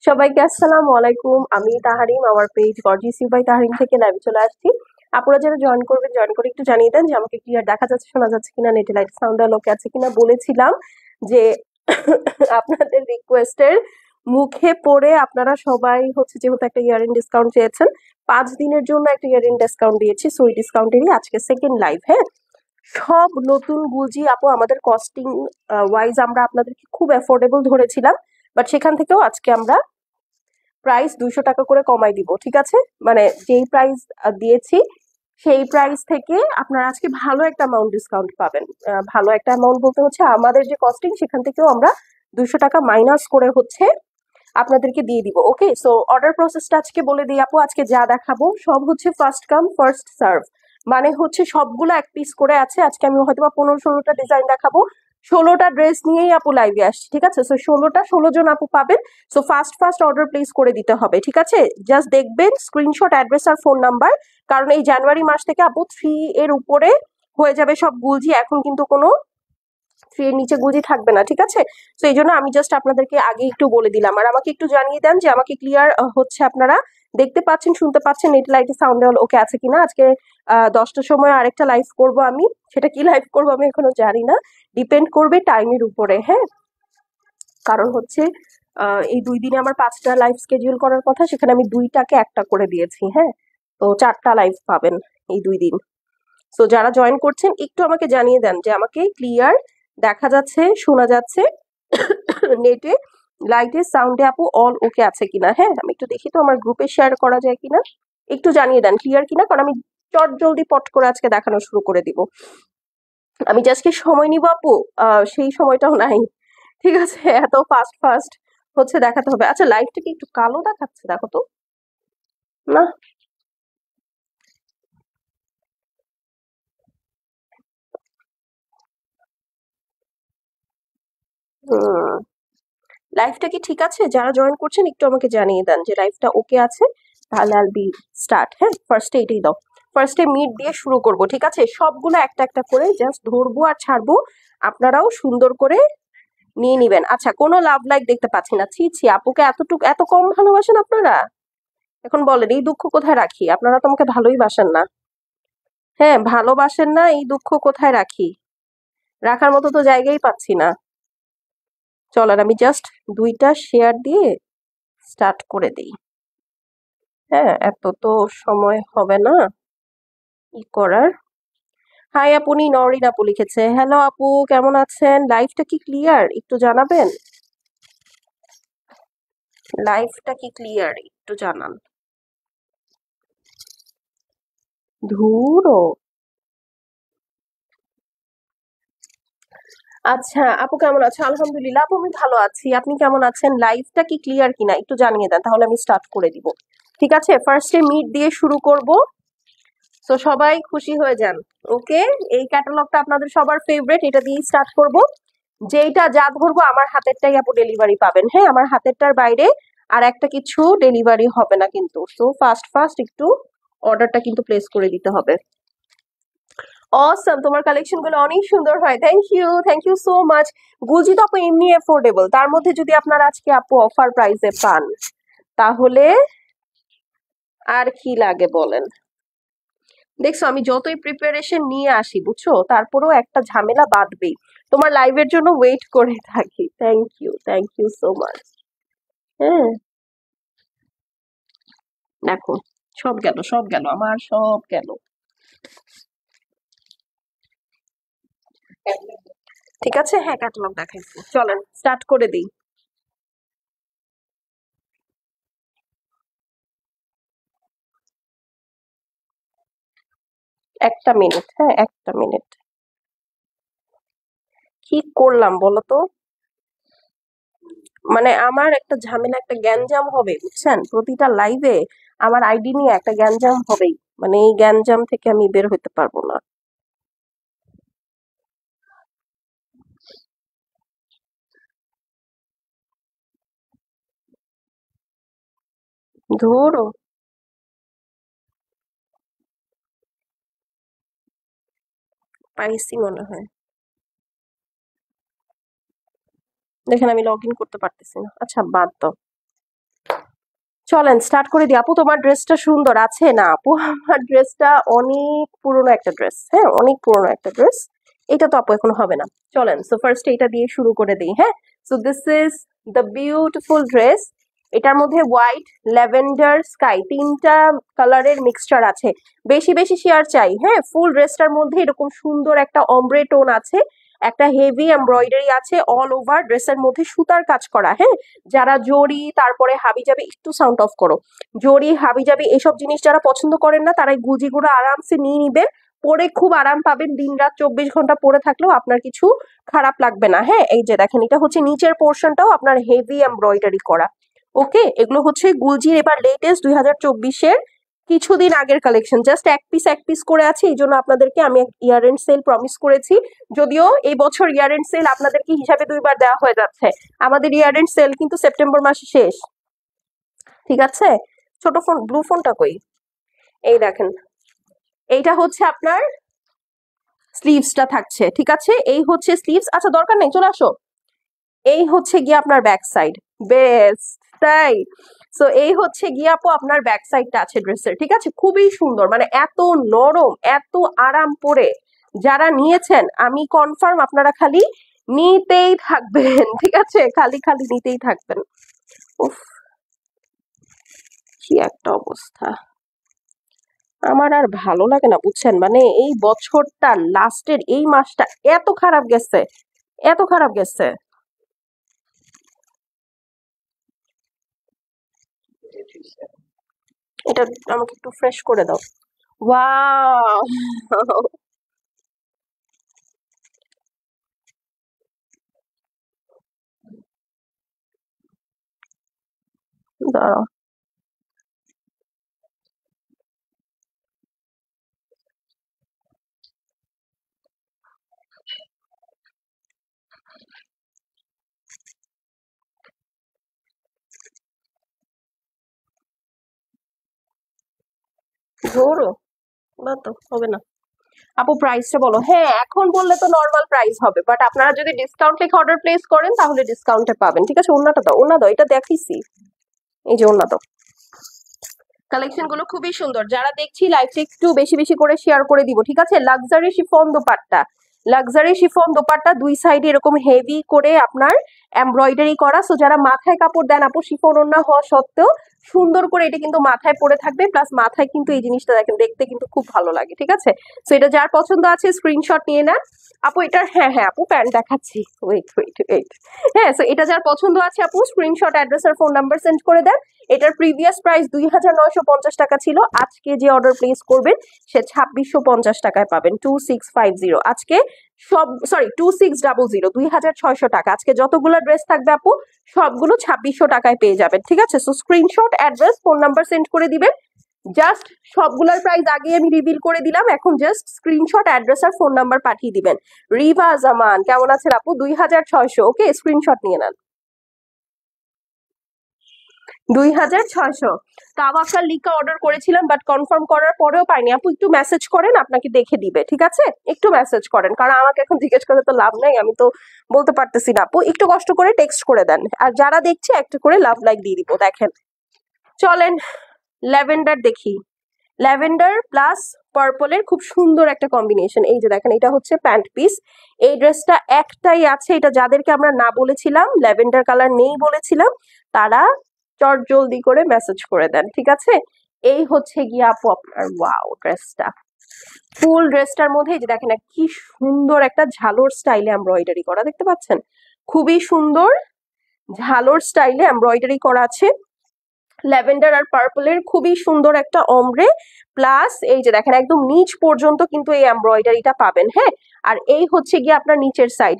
সবাইকে আসসালামু আলাইকুম। আমি তাহারিম, আমার page gorgeous you by Tahrim থেকে লাইভে চলে আসছি। আপনারা যারা জয়েন করবেন, জয়েন করে একটু জানিয়ে দেন যে আমাকে ক্লিয়ার দেখা যাচ্ছে, শোনা যাচ্ছে কিনা, নেটে লাইট সাউন্ড ওকে আছে কিনা। বলেছিলাম যে আপনাদের রিকোয়েস্টের মুখে পড়ে আপনারা সবাই হচ্ছে যেহেতু একটা ইয়ার এন্ড ডিসকাউন্ট চেয়েছেন, 5 দিনের জন্য একটা ইয়ার এন্ড ডিসকাউন্ট দিয়েছি। সো এই ডিসকাউন্টেরই আজকে সেকেন্ড লাইভ। হ্যাঁ, সব নতুন গুজি আপু আমাদের কস্টিং ওয়াইজ আমরা আপনাদেরকে খুব অ্যাফোর্ডেবল ধরেছিলাম, বাট সেখান থেকেও আজকে আমরা প্রাইস 200 টাকা করে কমাই দিব। ঠিক আছে, মানে যেই প্রাইস দিয়েছি সেই প্রাইস থেকে আপনারা আজকে ভালো একটা অ্যামাউন্ট ডিসকাউন্ট পাবেন। ভালো একটা অ্যামাউন্ট বলতে হচ্ছে আমাদের যে কস্টিং সেখান থেকেও আমরা 200 টাকা মাইনাস করে হচ্ছে আপনাদেরকে দিয়ে দিব। ওকে, সো অর্ডার প্রসেসটা আজকে বলে দিই আপু। আজকে যা দেখাবো সব হচ্ছে ফার্স্ট কাম ফার্স্ট সার্ভ, মানে হচ্ছে সবগুলো এক পিস করে আছে। আজকে আমি হয়তো বা 15-16টা ডিজাইন দেখাবো, 16টা ড্রেস নিয়েই আপু লাইভে আসছি। ঠিক আছে, সো 16 জন আপু পাবেন। So first first order place করে দিতে হবে। ঠিক আছে, জাস্ট দেখবেন স্ক্রিনশট, অ্যাড্রেস আর ফোন নাম্বার, কারণ এই জানুয়ারি মাস থেকে আপু 3 এর উপরে হয়ে যাবে সব গুলজি। এখন কিন্তু কোনো 3 এর নিচে গুজি থাকবে না। ঠিক আছে, তো এই জন্য আমি জাস্ট আপনাদেরকে আগে একটু বলে দিলাম। আর আমাকে একটু জানিয়ে দেন যে আমাকে ক্লিয়ার হচ্ছে, আপনারা দেখতে পাচ্ছেন, শুনতে পাচ্ছেন, নেট লাইটে সাউন্ড ওকে আছে কিনা। আজকে 10টার সময় আরেকটা লাইভ করব আমি, সেটা কি লাইভ করব আমি এখনো জানি না, ডিপেন্ড করবে টাইমের উপরে। হ্যাঁ, কারণ হচ্ছে এই 2 দিনে আমার 5টা লাইভ স্কেডিউল করার কথা, সেখানে আমি 2টাকে একটা করে দিয়েছি। হ্যাঁ, তো 4টা লাইভ পাবেন এই 2 দিন। সো যারা জয়েন করছেন একটু আমাকে জানিয়ে দেন যে আমাকে ক্লিয়ার দেখা যাচ্ছে, শোনা যাচ্ছে, নেটে লাইটে সাউন্ডে আপু অল ওকে আছে কিনা। হ্যাঁ, আমি একটু দেখি তো আমার গ্রুপে শেয়ার করা যায় কিনা, একটু জানিয়ে দেন ক্লিয়ার কিনা, কারণ আমি চট জলদি পট করে আজকে দেখানো শুরু করে দিব। আমি যে আজকে সময় নিব আপু, সেই সময়টাও নাই। ঠিক আছে, এত ফাস্ট ফাস্ট হচ্ছে দেখাতে হবে। আচ্ছা, লাইভটা কি একটু কালো দেখাচ্ছে, দেখো তো। না, লাইভটা কি ঠিক আছে? যারা জয়েন করছেন একটু আমাকে জানিয়ে দেন যে লাইভটা ওকে আছে, তাহলে আল বি স্টার্ট। হ্যাঁ, ফার্স্টে এটাই দাও। ফার্স্টে মিট দিয়ে শুরু করব। ঠিক আছে, সবগুলো একটা একটা করে জাস্ট ধরবো আর ছাড়বো, আপনারাও সুন্দর করে নিয়ে নিবেন। আচ্ছা, কোনো লাভ লাইক দেখতে পাচ্ছি না। ছি ছি, আপুকে এতটুকু এত কম ভালোবাসেন আপনারা। এখন বলেন এই দুঃখ কোথায় রাখি? আপনারা তো আমাকে ভালোই বাসেন না। হ্যাঁ, ভালোবাসেন না, এই দুঃখ কোথায় রাখি? রাখার মতো তো জায়গাই পাচ্ছি না। চলেন আমি জাস্ট 2টা শেয়ার দিয়ে স্টার্ট করে দিই। হ্যাঁ, এত তো সময় হবে না ই করার। হাই আপনি, নরিন আপু লিখেছে। হ্যালো আপু, কেমন আছেন? লাইভটা কি ক্লিয়ার? একটু জানাবেন। লাইভটা কি ক্লিয়ার? একটু জানান। ধুরো। আচ্ছা আপু, কেমন আছে? আলহামদুলিল্লাহ আপু, আমি ভালো আছি। আপনি কেমন আছেন? লাইভটা কি ক্লিয়ার কিনা একটু জানিয়ে দেন, তাহলে আমি স্টার্ট করে দিব। ঠিক আছে, ফার্স্টে মিট দিয়ে শুরু করব। তো সবাই খুশি হয়ে যান। ওকে, এই ক্যাটালগটা আপনাদের সবার ফেভারিট, এটা দিয়েই স্টার্ট করব। যেইটা যা ধরবো আমার হাতেরটাই আপু ডেলিভারি পাবেন। হ্যাঁ, আমার হাতেরটার বাইরে আর একটা কিছু ডেলিভারি হবে না কিন্তু। সো ফাস্ট ফাস্ট একটু অর্ডারটা কিন্তু প্লেস করে দিতে হবে। অসম, তোমার কালেকশন গুলো অনেক সুন্দর হয়। Thank you so much. গুজি তো আপু এমনি অ্যাফোর্ডেবল, তার মধ্যে যদি আপনারা আজকে আপু অফার প্রাইসে পান, তাহলে আর কি লাগে বলেন। দেখছো, আমি যতই প্রিপারেশন নিয়ে আসি বুঝছো, তারপরেও একটা ঝামেলা বাঁধবেই। তোমার লাইভের জন্য ওয়েট করে থাকি। Thank you so much. হ্যাঁ, দেখো, সব গেল, সব গেল, আমার সব গেল। ঠিক আছে, হ্যাঁ ক্যাটালগ দেখাইছি, চলেন স্টার্ট করে দিই। একটা মিনিট, হ্যাঁ একটা মিনিট। কি করলাম বলো তো? মানে আমার একটা ঝামেলা, একটা গ্যাঞ্জাম হবে বুঝছেন, প্রতিটা লাইভে আমার আইডি নিয়ে একটা গ্যাঞ্জাম হবেই। মানে এই গ্যাঞ্জাম থেকে আমি বের হতে পারবো না। ধুরো। পাইছি মনে হয়। দেখেন আমি লগ ইন করতে পারতেছি না। আচ্ছা বাদ দাও। চলেন স্টার্ট করে দিই। আপু তোমার ড্রেসটা সুন্দর আছে না? আপু আমার ড্রেসটা অনেক পুরনো একটা ড্রেস, হ্যাঁ অনেক পুরনো একটা ড্রেস। এটা তো আপু এখন হবে না। চলেন সো ফার্স্ট এটা দিয়ে শুরু করে দিই। হ্যাঁ, so this is the beautiful dress. এটার মধ্যে হোয়াইট, ল্যাভেন্ডার, স্কাই তিনটা কালারের মিক্সচার আছে। বেশি বেশি শেয়ার চাই। হ্যাঁ, ফুল ড্রেসটার মধ্যে এরকম সুন্দর একটা অমব্রে টোন আছে, একটা হেভি এমব্রয়ডারি আছে, অল ওভার ড্রেসের মধ্যে সুতার কাজ করা। হ্যাঁ, যারা জরি তারপরে হাবিজাবি, একটু সাউন্ড অফ করো, জরি হাবিজাবি এসব জিনিস যারা পছন্দ করেন না তারা এই গুজিগুলো আরামসে নিয়ে নিবেন, পরে খুব আরাম পাবেন। দিন রাত 24 ঘন্টা পরে থাকলেও আপনার কিছু খারাপ লাগবে না। হ্যাঁ, এই যে দেখেন এটা হচ্ছে নিচের পোর্শনটাও আপনার হেভি এমব্রয়ডারি করা। ওকে, এগুলো হচ্ছে গুলজির এবার লেটেস্ট 2024-এর কিছুদিন আগের কালেকশন। জাস্ট এক পিস করে আছে, এই জন্য আপনাদেরকে আমি ইয়ার এন্ড সেল প্রমিস করেছি। যদিও এই বছর ইয়ার এন্ড সেল আপনাদেরকে হিসাবে 2বার দেওয়া হয়ে যাচ্ছে। আমাদের ইয়ার এন্ড সেল কিন্তু সেপ্টেম্বর মাসে শেষ, ঠিক আছে? ছোট ফোন, ব্লু ফোনটা কই? এই দেখেন, এইটা হচ্ছে আপনার স্লিভসটা থাকছে, ঠিক আছে? এই হচ্ছে স্লিভস। আচ্ছা দরকার নেই, চলে আসো। এই হচ্ছে গিয়ে আপনার ব্যাক সাইড। বেস্ট, তাই? সো এই হচ্ছে গিয়ে আপু আপনার ব্যাক সাইডটা আছে ড্রেসের, ঠিক আছে? খুবই সুন্দর, মানে এত নরম, এত আরাম পরে যারা নিয়েছেন আমি কনফার্ম আপনারা খালি নিতেই থাকবেন, ঠিক আছে? খালি খালি নিতেই থাকবেন। উফ, কি একটা অবস্থা, আমার আর ভালো লাগে না বুঝছেন। মানে এই বছরটা লাস্টের এই মাসটা এত খারাপ গেছে, এত খারাপ গেছে। এটা আমাকে একটু ফ্রেশ করে দাও। ওয়াও, দাঁড়াও। ধরো, না তো হবে না। আপু প্রাইসটা বলো। হ্যাঁ, এখন বললে তো নর্মাল প্রাইস হবে, বাট আপনারা যদি ডিসকাউন্ট লিখে অর্ডার প্লেস করেন তাহলে ডিসকাউন্টে পাবেন, ঠিক আছে? ওন্নাটা দাও, ওন্না দাও, এটা দেখাইছি। এই যে ওন্না দাও। কালেকশন গুলো খুবই সুন্দর, যারা দেখছি লাইভটা একটু বেশি বেশি করে শেয়ার করে দিব, ঠিক আছে? Luxury chiffon dupatta, luxury chiffon dupatta, দুই সাইডে এরকম হেভি করে আপনার এমব্রয়ডারি করা। সো যারা মাথায় কাপড় দেন আপু, শিফন ওড়না হওয়া সত্ত্বেও সুন্দর করে এটা কিন্তু মাথায় পরে থাকবে, প্লাস মাথায় কিন্তু এই জিনিসটা দেখেন দেখতে কিন্তু খুব ভালো লাগে, ঠিক আছে? সো এটা যার পছন্দ আছে স্ক্রিনশট নিয়ে নেন আপু। এটার হ্যাঁ হ্যাঁ আপু প্যান্ট দেখাচ্ছি, ওয়েট ওয়েট ওয়েট। হ্যাঁ, সো এটা যার পছন্দ আছে আপু স্ক্রিনশট, অ্যাড্রেস আর ফোন নাম্বার সেন্ড করে দেন। এটার প্রিভিয়াস প্রাইস 2950 টাকা ছিল, আজকে যে অর্ডার প্লেস করবেন সে 2650 টাকায় পাবেন, 2650 আজকে। সব সরি 2600, 2600 টাকা। আজকে যতগুলো ড্রেস থাকবে আপু সবগুলো 2600 টাকায় পেয়ে যাবেন, ঠিক আছে? So screenshot, address, phone number send করে দিবেন। জাস্ট সবগুলোর প্রাইস আগে আমি রিভিল করে দিলাম, এখন জাস্ট স্ক্রিনশট, অ্যাড্রেস আর ফোন নাম্বার পাঠিয়ে দিবেন। রিভা জামান কেমন আছেন আপু? 2600। ওকে, স্ক্রিনশট নিয়ে নেন। 2600। তাওয়াক্কাল লিকা অর্ডার করেছিলাম, বাট কনফার্ম করার পরেও পাইনি। আপু একটু মেসেজ করেন, আপনাকে দেখে দিবে, ঠিক আছে? একটু মেসেজ করেন, কারণ আমাকে এখন জিজ্ঞেস করে তো লাভ নাই, আমি তো বলতে পারতেছি না। আপু একটু কষ্ট করে টেক্সট করে দেন, আর যারা দেখছে একটা করে লাভ লাইক দিয়ে দিব। দেখেন, চলেন ল্যাভেন্ডার দেখি। ল্যাভেন্ডার প্লাস পার্পলের খুব সুন্দর একটা কম্বিনেশন। এই যে দেখেন, এটা হচ্ছে প্যান্ট পিস। এই ড্রেসটা একটাই আছে, এটা যাদেরকে আমরা না বলেছিলাম ল্যাভেন্ডার কালার নেই বলেছিলাম তারা চট জলদি করে মেসেজ করে দেন, ঠিক আছে? এই হচ্ছে গিয়ে আপু আপনার ওয়াও ড্রেসটা। ফুল ড্রেসটার মধ্যে এই যে দেখেন কি সুন্দর একটা ঝালোর স্টাইলে এমব্রয়ডারি করা, দেখতে পাচ্ছেন? খুবই সুন্দর ঝালোর স্টাইলে এমব্রয়ডারি করা আছে। ল্যাভেন্ডার আর পার্পলের খুবই সুন্দর একটা অমব্রে, প্লাস এই যে দেখেন একদম নিচ পর্যন্ত কিন্তু এই এমব্রয়ডারিটা পাবেন। হ্যাঁ, আর এই হচ্ছে গিয়ে আপনার নিচের সাইড।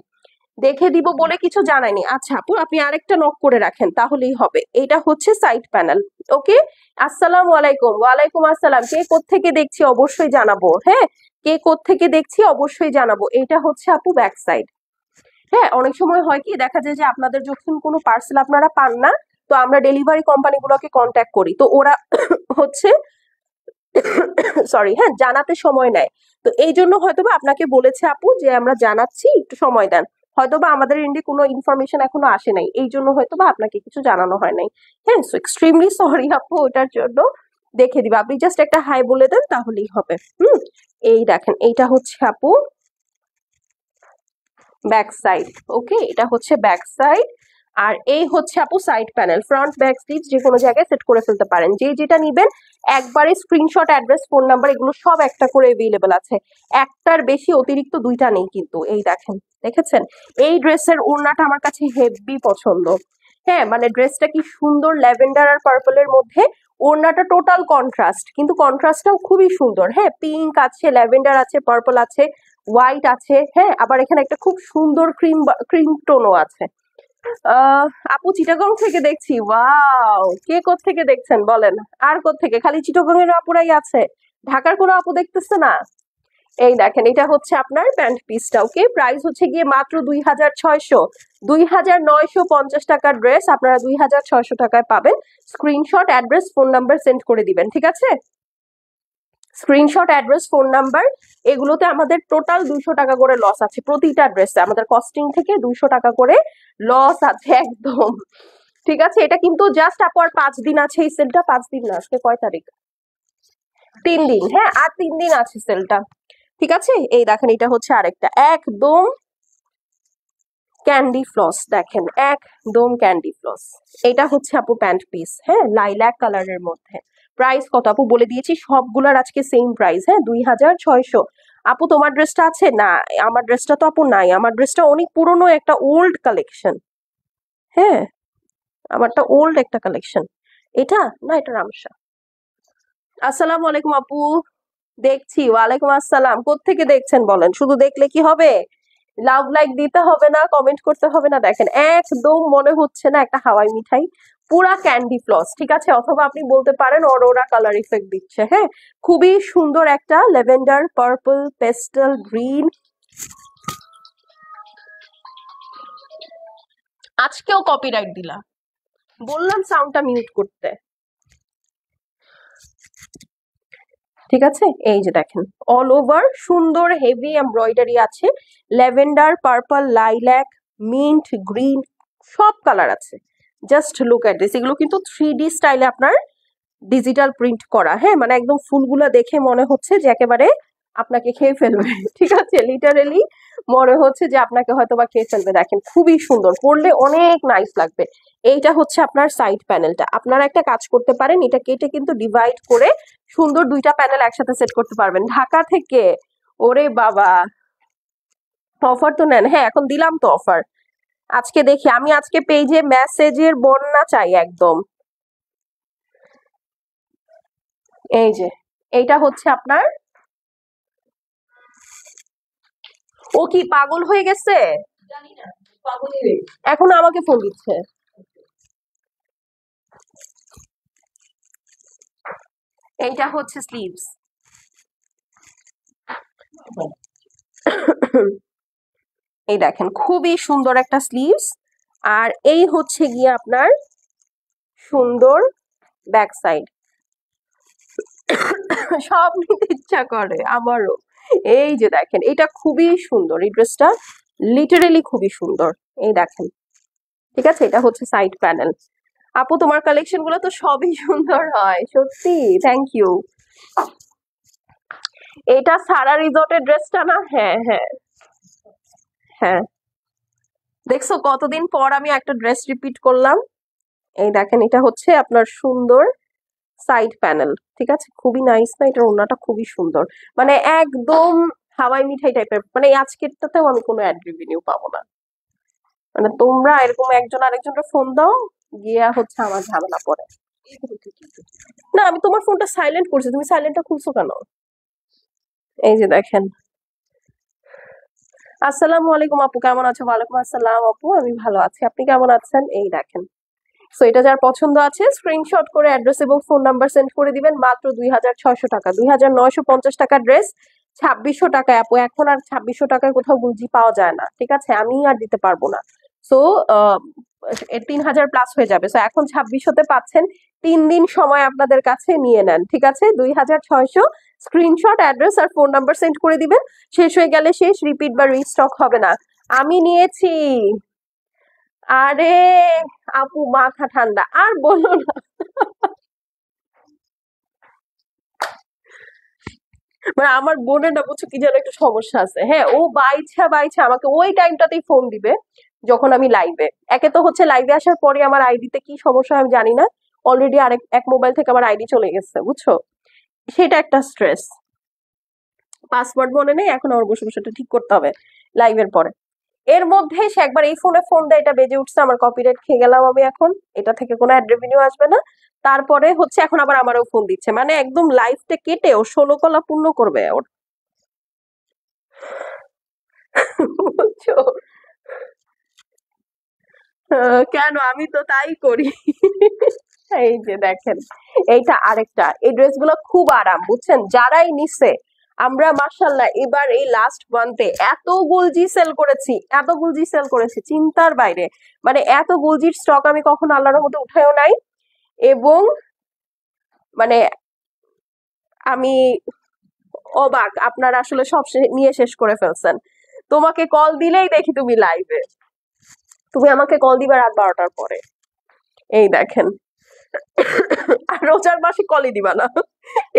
দেখে দিব বলে কিছু জানাইনি। আচ্ছা আপু আপনি আরেকটা নক করে রাখেন তাহলেই হবে। এটা হচ্ছে সাইড প্যানেল। ওকে, আসসালামু আলাইকুম। ওয়ালাইকুম আসসালাম। কে কোত্থেকে দেখছি অবশ্যই জানাবো। হ্যাঁ, কে কোত্থেকে দেখছি অবশ্যই জানাবো। এটা হচ্ছে আপু ব্যাক সাইড। হ্যাঁ, অনেক সময় হয় কি দেখা যায় যে আপনাদের যখন কোনো পার্সেল আপনারা পান না, তো আমরা ডেলিভারি কোম্পানিগুলোকে কন্ট্যাক্ট করি, তো ওরা হচ্ছে সরি, হ্যাঁ জানাতে সময় নেয়। তো এই জন্য হয়তোবা আপনাকে বলেছে আপু যে আমরা জানাচ্ছি, একটু সময় দেন। হয়তোবা আমাদের এন্ডে কোনো ইনফরমেশন এখনো আসে নাই, এই জন্য হয়তোবা আপনাকে কিছু জানানো হয় নাই। হ্যাঁ, সো এক্সট্রিমলি সরি আপু ওটার জন্য। দেখে দিবা, আপনি জাস্ট একটা হাই বলে দেন তাহলেই হবে। এই দেখেন এইটা হচ্ছে আপু ব্যাক সাইড। ওকে, এটা হচ্ছে ব্যাক সাইড। আর এই হচ্ছে আপু side panel. Front back sleeves যে কোনো জায়গায় সেট করে ফেলতে পারেন। যে যেটা নিবেন একবারে স্ক্রিনশট, অ্যাড্রেস, ফোন নাম্বার এগুলো সব একটা করে অ্যাভেলেবল আছে। একটার বেশি অতিরিক্ত দুইটা নেই কিন্তু। এই দেখেন, দেখেছেন এই ড্রেসের ওড়নাটা আমার কাছে হেভি পছন্দ। হ্যাঁ, মানে ড্রেসটা কি সুন্দর, ল্যাভেন্ডার আর পার্পলের মধ্যে। ওড়নাটা টোটাল কন্ট্রাস্ট, কিন্তু কন্ট্রাস্টটাও খুবই সুন্দর। হ্যাঁ, পিঙ্ক আছে, ল্যাভেন্ডার আছে, পার্পল আছে, হোয়াইট আছে। হ্যাঁ, আবার এখানে একটা খুব সুন্দর ক্রিম টোনও আছে। আপু চিটাগং থেকে দেখছি। ওয়াও, কে কোত্থেকে দেখছেন বলেন? আর কোত্থেকে? খালি চিটাগং এর আপুরাই আছে, ঢাকার কোনো আপু দেখতেছে না? এই দেখেন এটা হচ্ছে আপনার প্যান্ট পিসটা। ওকে, প্রাইস হচ্ছে গিয়ে মাত্র 2600, 2950 টাকার ড্রেস আপনারা 2600 টাকায় পাবেন। Screenshot, address, phone number send করে দিবেন, ঠিক আছে? স্ক্রিনশট, অ্যাড্রেস, ফোন নাম্বার এগুলোতে আমাদের টোটাল 200 টাকা করে লস আছে। প্রতিটা ড্রেসে আমাদের কস্টিং থেকে 200 টাকা করে লস আছে একদম। ঠিক আছে, এটা কিন্তু জাস্ট আপু আর 5 দিন আছে এই সেলটা। 5 দিন না, আজকে কয় তারিখ? 3 দিন। হ্যাঁ, আর 3 দিন আছে সেলটা। ঠিক আছে, এই দেখেন এটা হচ্ছে আরেকটা একদম ক্যান্ডি ফ্লস। দেখেন একদম ক্যান্ডি ফ্লস। এটা হচ্ছে আপু প্যান্ট পিস। হ্যাঁ, লাইল্যাক কালারের মধ্যে। প্রাইস কত আপু বলে দিয়েছি, সবগুলার আজকে সেম প্রাইস। হ্যাঁ, 2600। আপু তোমার ড্রেসটা আছে না? আমার ড্রেসটা তো আপু নাই, আমার ড্রেসটা অনেক পুরনো একটা ওল্ড কালেকশন। হ্যাঁ, আমারটা ওল্ড একটা কালেকশন। এটা না, এটা রামসা। আসসালামু আলাইকুম আপু। দেখছি, ওয়ালাইকুম আসসালাম। কোত্থেকে দেখছেন বলেন? শুধু দেখলে কি হবে? লাভ লাইক দিতে হবে না, কমেন্ট করতে হবে না। দেখেন একদম মনে হচ্ছে না একটা হাওয়াই মিঠাই, পুরা ক্যান্ডি ফ্লস। ঠিক আছে, অথবা আপনি বলতে পারেন অরোরা কালার ইফেক্ট দিচ্ছে। হ্যাঁ, খুবই সুন্দর একটা ল্যাভেন্ডার, পার্পল, পেস্টেল গ্রিন। আজকেও কপিরাইট দিলা, বললাম সাউন্ডটা মিউট করতে। ঠিক আছে, এই যে দেখেন অল ওভার সুন্দর হেভি এমব্রয়ডারি আছে। Lavender, purple, lilac, mint, green সব কালার আছে। Just look at this. এগুলো কিন্তু 3D স্টাইলে আপনার ডিজিটাল প্রিন্ট করা। হ্যাঁ, মানে একদম ফুলগুলা দেখে মনে হচ্ছে যে একেবারে আপনাকে খেয়ে ফেলবে। ঠিক আছে, লিটারেলি মনে হচ্ছে যে আপনাকে হয়তো বা খেয়ে ফেলবে। দেখেন খুবই সুন্দর, পরলে অনেক নাইস লাগবে। এইটা হচ্ছে আপনার সাইড প্যানেলটা। আপনারা একটা কাজ করতে পারেন, এটা কেটে কিন্তু ডিভাইড করে সুন্দর দুইটা প্যানেল একসাথে সেট করতে পারবেন। ঢাকা থেকে? ওরে বাবা, অফার তো নেন। হ্যাঁ, এখন দিলাম তো অফার। আজকে দেখি, আমি আজকে পেজে মেসেজের বন্যা চাই একদম। এই যে এইটা হচ্ছে আপনার। ও কি পাগল হয়ে গেছে? এখন আমাকে ফোন দিচ্ছে। এইটা হচ্ছে স্লিভস। এই দেখেন খুবই সুন্দর একটা স্লিভস। আর এই হচ্ছে গিয়ে আপনার সুন্দর ব্যাক সাইড। সব নিতে ইচ্ছা করে আমারও। এই যে দেখেন এটা খুবই সুন্দর, এই ড্রেসটা লিটারেলি খুবই সুন্দর। এই দেখেন, ঠিক আছে, এটা হচ্ছে সাইড প্যানেল। আপু তোমার কালেকশন গুলো তো সবই সুন্দর হয়, সত্যি থ্যাংক ইউ। এটা সারা রিসোর্টের ড্রেসটা না? হ্যাঁ হ্যাঁ হ্যাঁ, দেখছো কতদিন পর আমি একটা ড্রেস রিপিট করলাম। এই দেখেন এটা হচ্ছে আপনার সুন্দর সাইড প্যানেল। ঠিক আছে, খুবই নাইস না? এটার ওড়নাটা খুবই সুন্দর, মানে একদম হাওয়াই মিঠাই টাইপের। মানে আজকেরটাতেও আমি কোনো অ্যাড রেভিনিউ পাবো না। মানে তোমরা এরকম একজন আরেকজনকে ফোন দাও, গিয়া হচ্ছে আমার ঝামেলা পড়ে। না, আমি তোমার ফোনটা সাইলেন্ট করছি, তুমি সাইলেন্টটা খুলছো কেন? এই যে দেখেন। আসসালামু আলাইকুম আপু, কেমন আছো? ওয়ালাইকুম আসসালাম আপু, আমি ভালো আছি, আপনি কেমন আছেন? এই দেখেন, সো এটা যার পছন্দ আছে স্ক্রিনশট করে অ্যাড্রেস এবং ফোন নাম্বার সেন্ড করে দিবেন। মাত্র 2600 টাকা, 2950 টাকার ড্রেস 2600 টাকায় আপু। এখন আর 2600 টাকায় কোথাও গুঞ্জি পাওয়া যায় না। ঠিক আছে, আমি আর দিতে পারবো না। সো 3000 প্লাস হয়ে যাবে। সো এখন 2600-তে পাচ্ছেন। 3 দিন সময় আপনাদের কাছে, নিয়ে নেন। ঠিক আছে, 2600। স্ক্রিনশট, অ্যাড্রেস আর ফোন নাম্বার সেন্ড করে দিবেন। শেষ হয়ে গেলে শেষ, রিপিট বা রিস্টক হবে না। আমি নিয়েছি। আরে আপু মাথা ঠান্ডা আর বলো না। মানে আমার বোনের না বুঝছো কি যেন একটু সমস্যা আছে, হ্যাঁ ও বাইছা বাইছা আমাকে ওই টাইমটাতেই ফোন দিবে যখন আমি লাইভে। একে তো হচ্ছে লাইভে আসার পরে আমার আইডিতে কি সমস্যা হয় আমি জানি না, অলরেডি আরেক এক মোবাইল থেকে আমার আইডি চলে গেছে বুঝছো, সেটা একটা স্ট্রেস। পাসওয়ার্ড মনে নেই, এখন আমার বসে বসে এটা ঠিক করতে হবে লাইভের পরে। এর মধ্যে সে একবার এই ফোনে ফোন দেয়, এটা বেজে উঠছে, আমার কপিরাইট খেয়ে গেলাম আমি, এখন এটা থেকে কোনো অ্যাড রেভিনিউ আসবে না। তারপরে হচ্ছে এখন আবার আমারও ফোন দিচ্ছে, মানে একদম লাইফটা কেটে ও 16 কলা পূর্ণ করবে ওর। বুঝছো? কেন আমি তো তাই করি। এই যে দেখেন, এইটা আরেকটা, এই ড্রেসগুলো খুব আরাম বুঝছেন, যারাই নিচ্ছে। আমরা মাশাল্লাহ এবার এই লাস্ট মান্থে এত গুলজি সেল করেছি, এত গুলজি সেল করেছি চিন্তার বাইরে। মানে এত গুলজির স্টক আমি কখনো আল্লাহর মধ্যে উঠায়ও নাই। এবং মানে আমি অবাক, আপনারা আসলে সব নিয়ে শেষ করে ফেলছেন। তোমাকে কল দিলেই দেখি তুমি লাইভে, তুমি আমাকে কল দিবা রাত 12টার পরে। এই দেখেন, আর রোজার মাসে কলই দিবা না।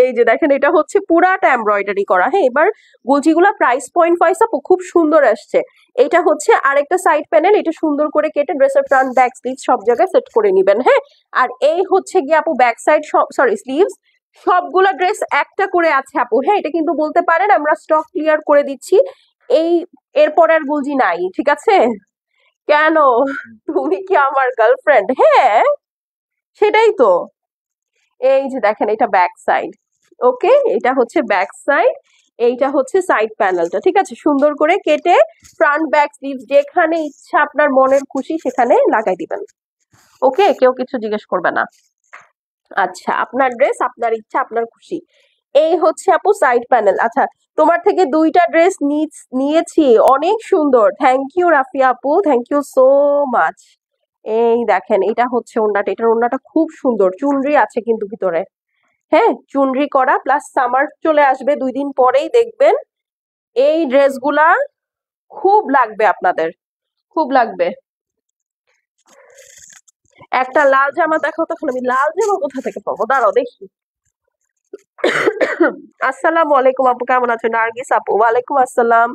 এই যে দেখেন, এটা হচ্ছে পুরাটা এমব্রয়ডারি করা, হ্যাঁ এবার গুলজিগুলা প্রাইস পয়েন্ট ওয়াইজ আপু খুব সুন্দর আসছে। এটা হচ্ছে আরেকটা সাইড প্যানেল, এটা সুন্দর করে কেটে ড্রেসের ফ্রন্ট ব্যাক স্লিভ সব জায়গায় সেট করে নিবেন, হ্যাঁ। আর এই হচ্ছে গিয়ে আপু ব্যাক সাইড, সরি স্লিভস, সবগুলা ড্রেস একটা করে আছে আপু, হ্যাঁ এটা কিন্তু বলতে পারেন আমরা স্টক ক্লিয়ার করে দিচ্ছি। এই এরপর আর গুলজি নাই, ঠিক আছে? কেন, তুমি কি আমার গার্লফ্রেন্ড? হ্যাঁ সেটাই তো। এই যে দেখেন, এটা ব্যাক সাইড, ওকে এটা হচ্ছে ব্যাক সাইড, এইটা হচ্ছে সাইড প্যানেলটা, ঠিক আছে, সুন্দর করে কেটে ফ্রন্ট ব্যাক স্লিভ যেখানে ইচ্ছা আপনার মনের খুশি সেখানে লাগাই দিবেন। ওকে, কেউ কিছু জিজ্ঞেস করবে না। আচ্ছা, আপনার ড্রেস, আপনার ইচ্ছা, আপনার খুশি। এই হচ্ছে আপু সাইড প্যানেল। আচ্ছা, তোমার থেকে দুইটা ড্রেস নিয়েছি, অনেক সুন্দর, থ্যাংক ইউ রাফিয়া আপু, থ্যাংক ইউ সো মাচ। এই দেখেন, এটা হচ্ছে ওড়নাটা, এটার ওড়নাটা খুব সুন্দর, চুনরি আছে কিন্তু ভিতরে, হ্যাঁ চুনরি করা, প্লাস সামার চলে আসবে 2 দিন পরেই, দেখবেন এই ড্রেসগুলা খুব লাগবে আপনাদের, খুব লাগবে। একটা লাল জামা দেখাও, তখন আমি লাল জামা কোথা থেকে পাবো, দাঁড়াও দেখি। আসসালামু আলাইকুম আপু, কেমন আছো? নার্গিস আপু, ওয়ালাইকুম আসসালাম।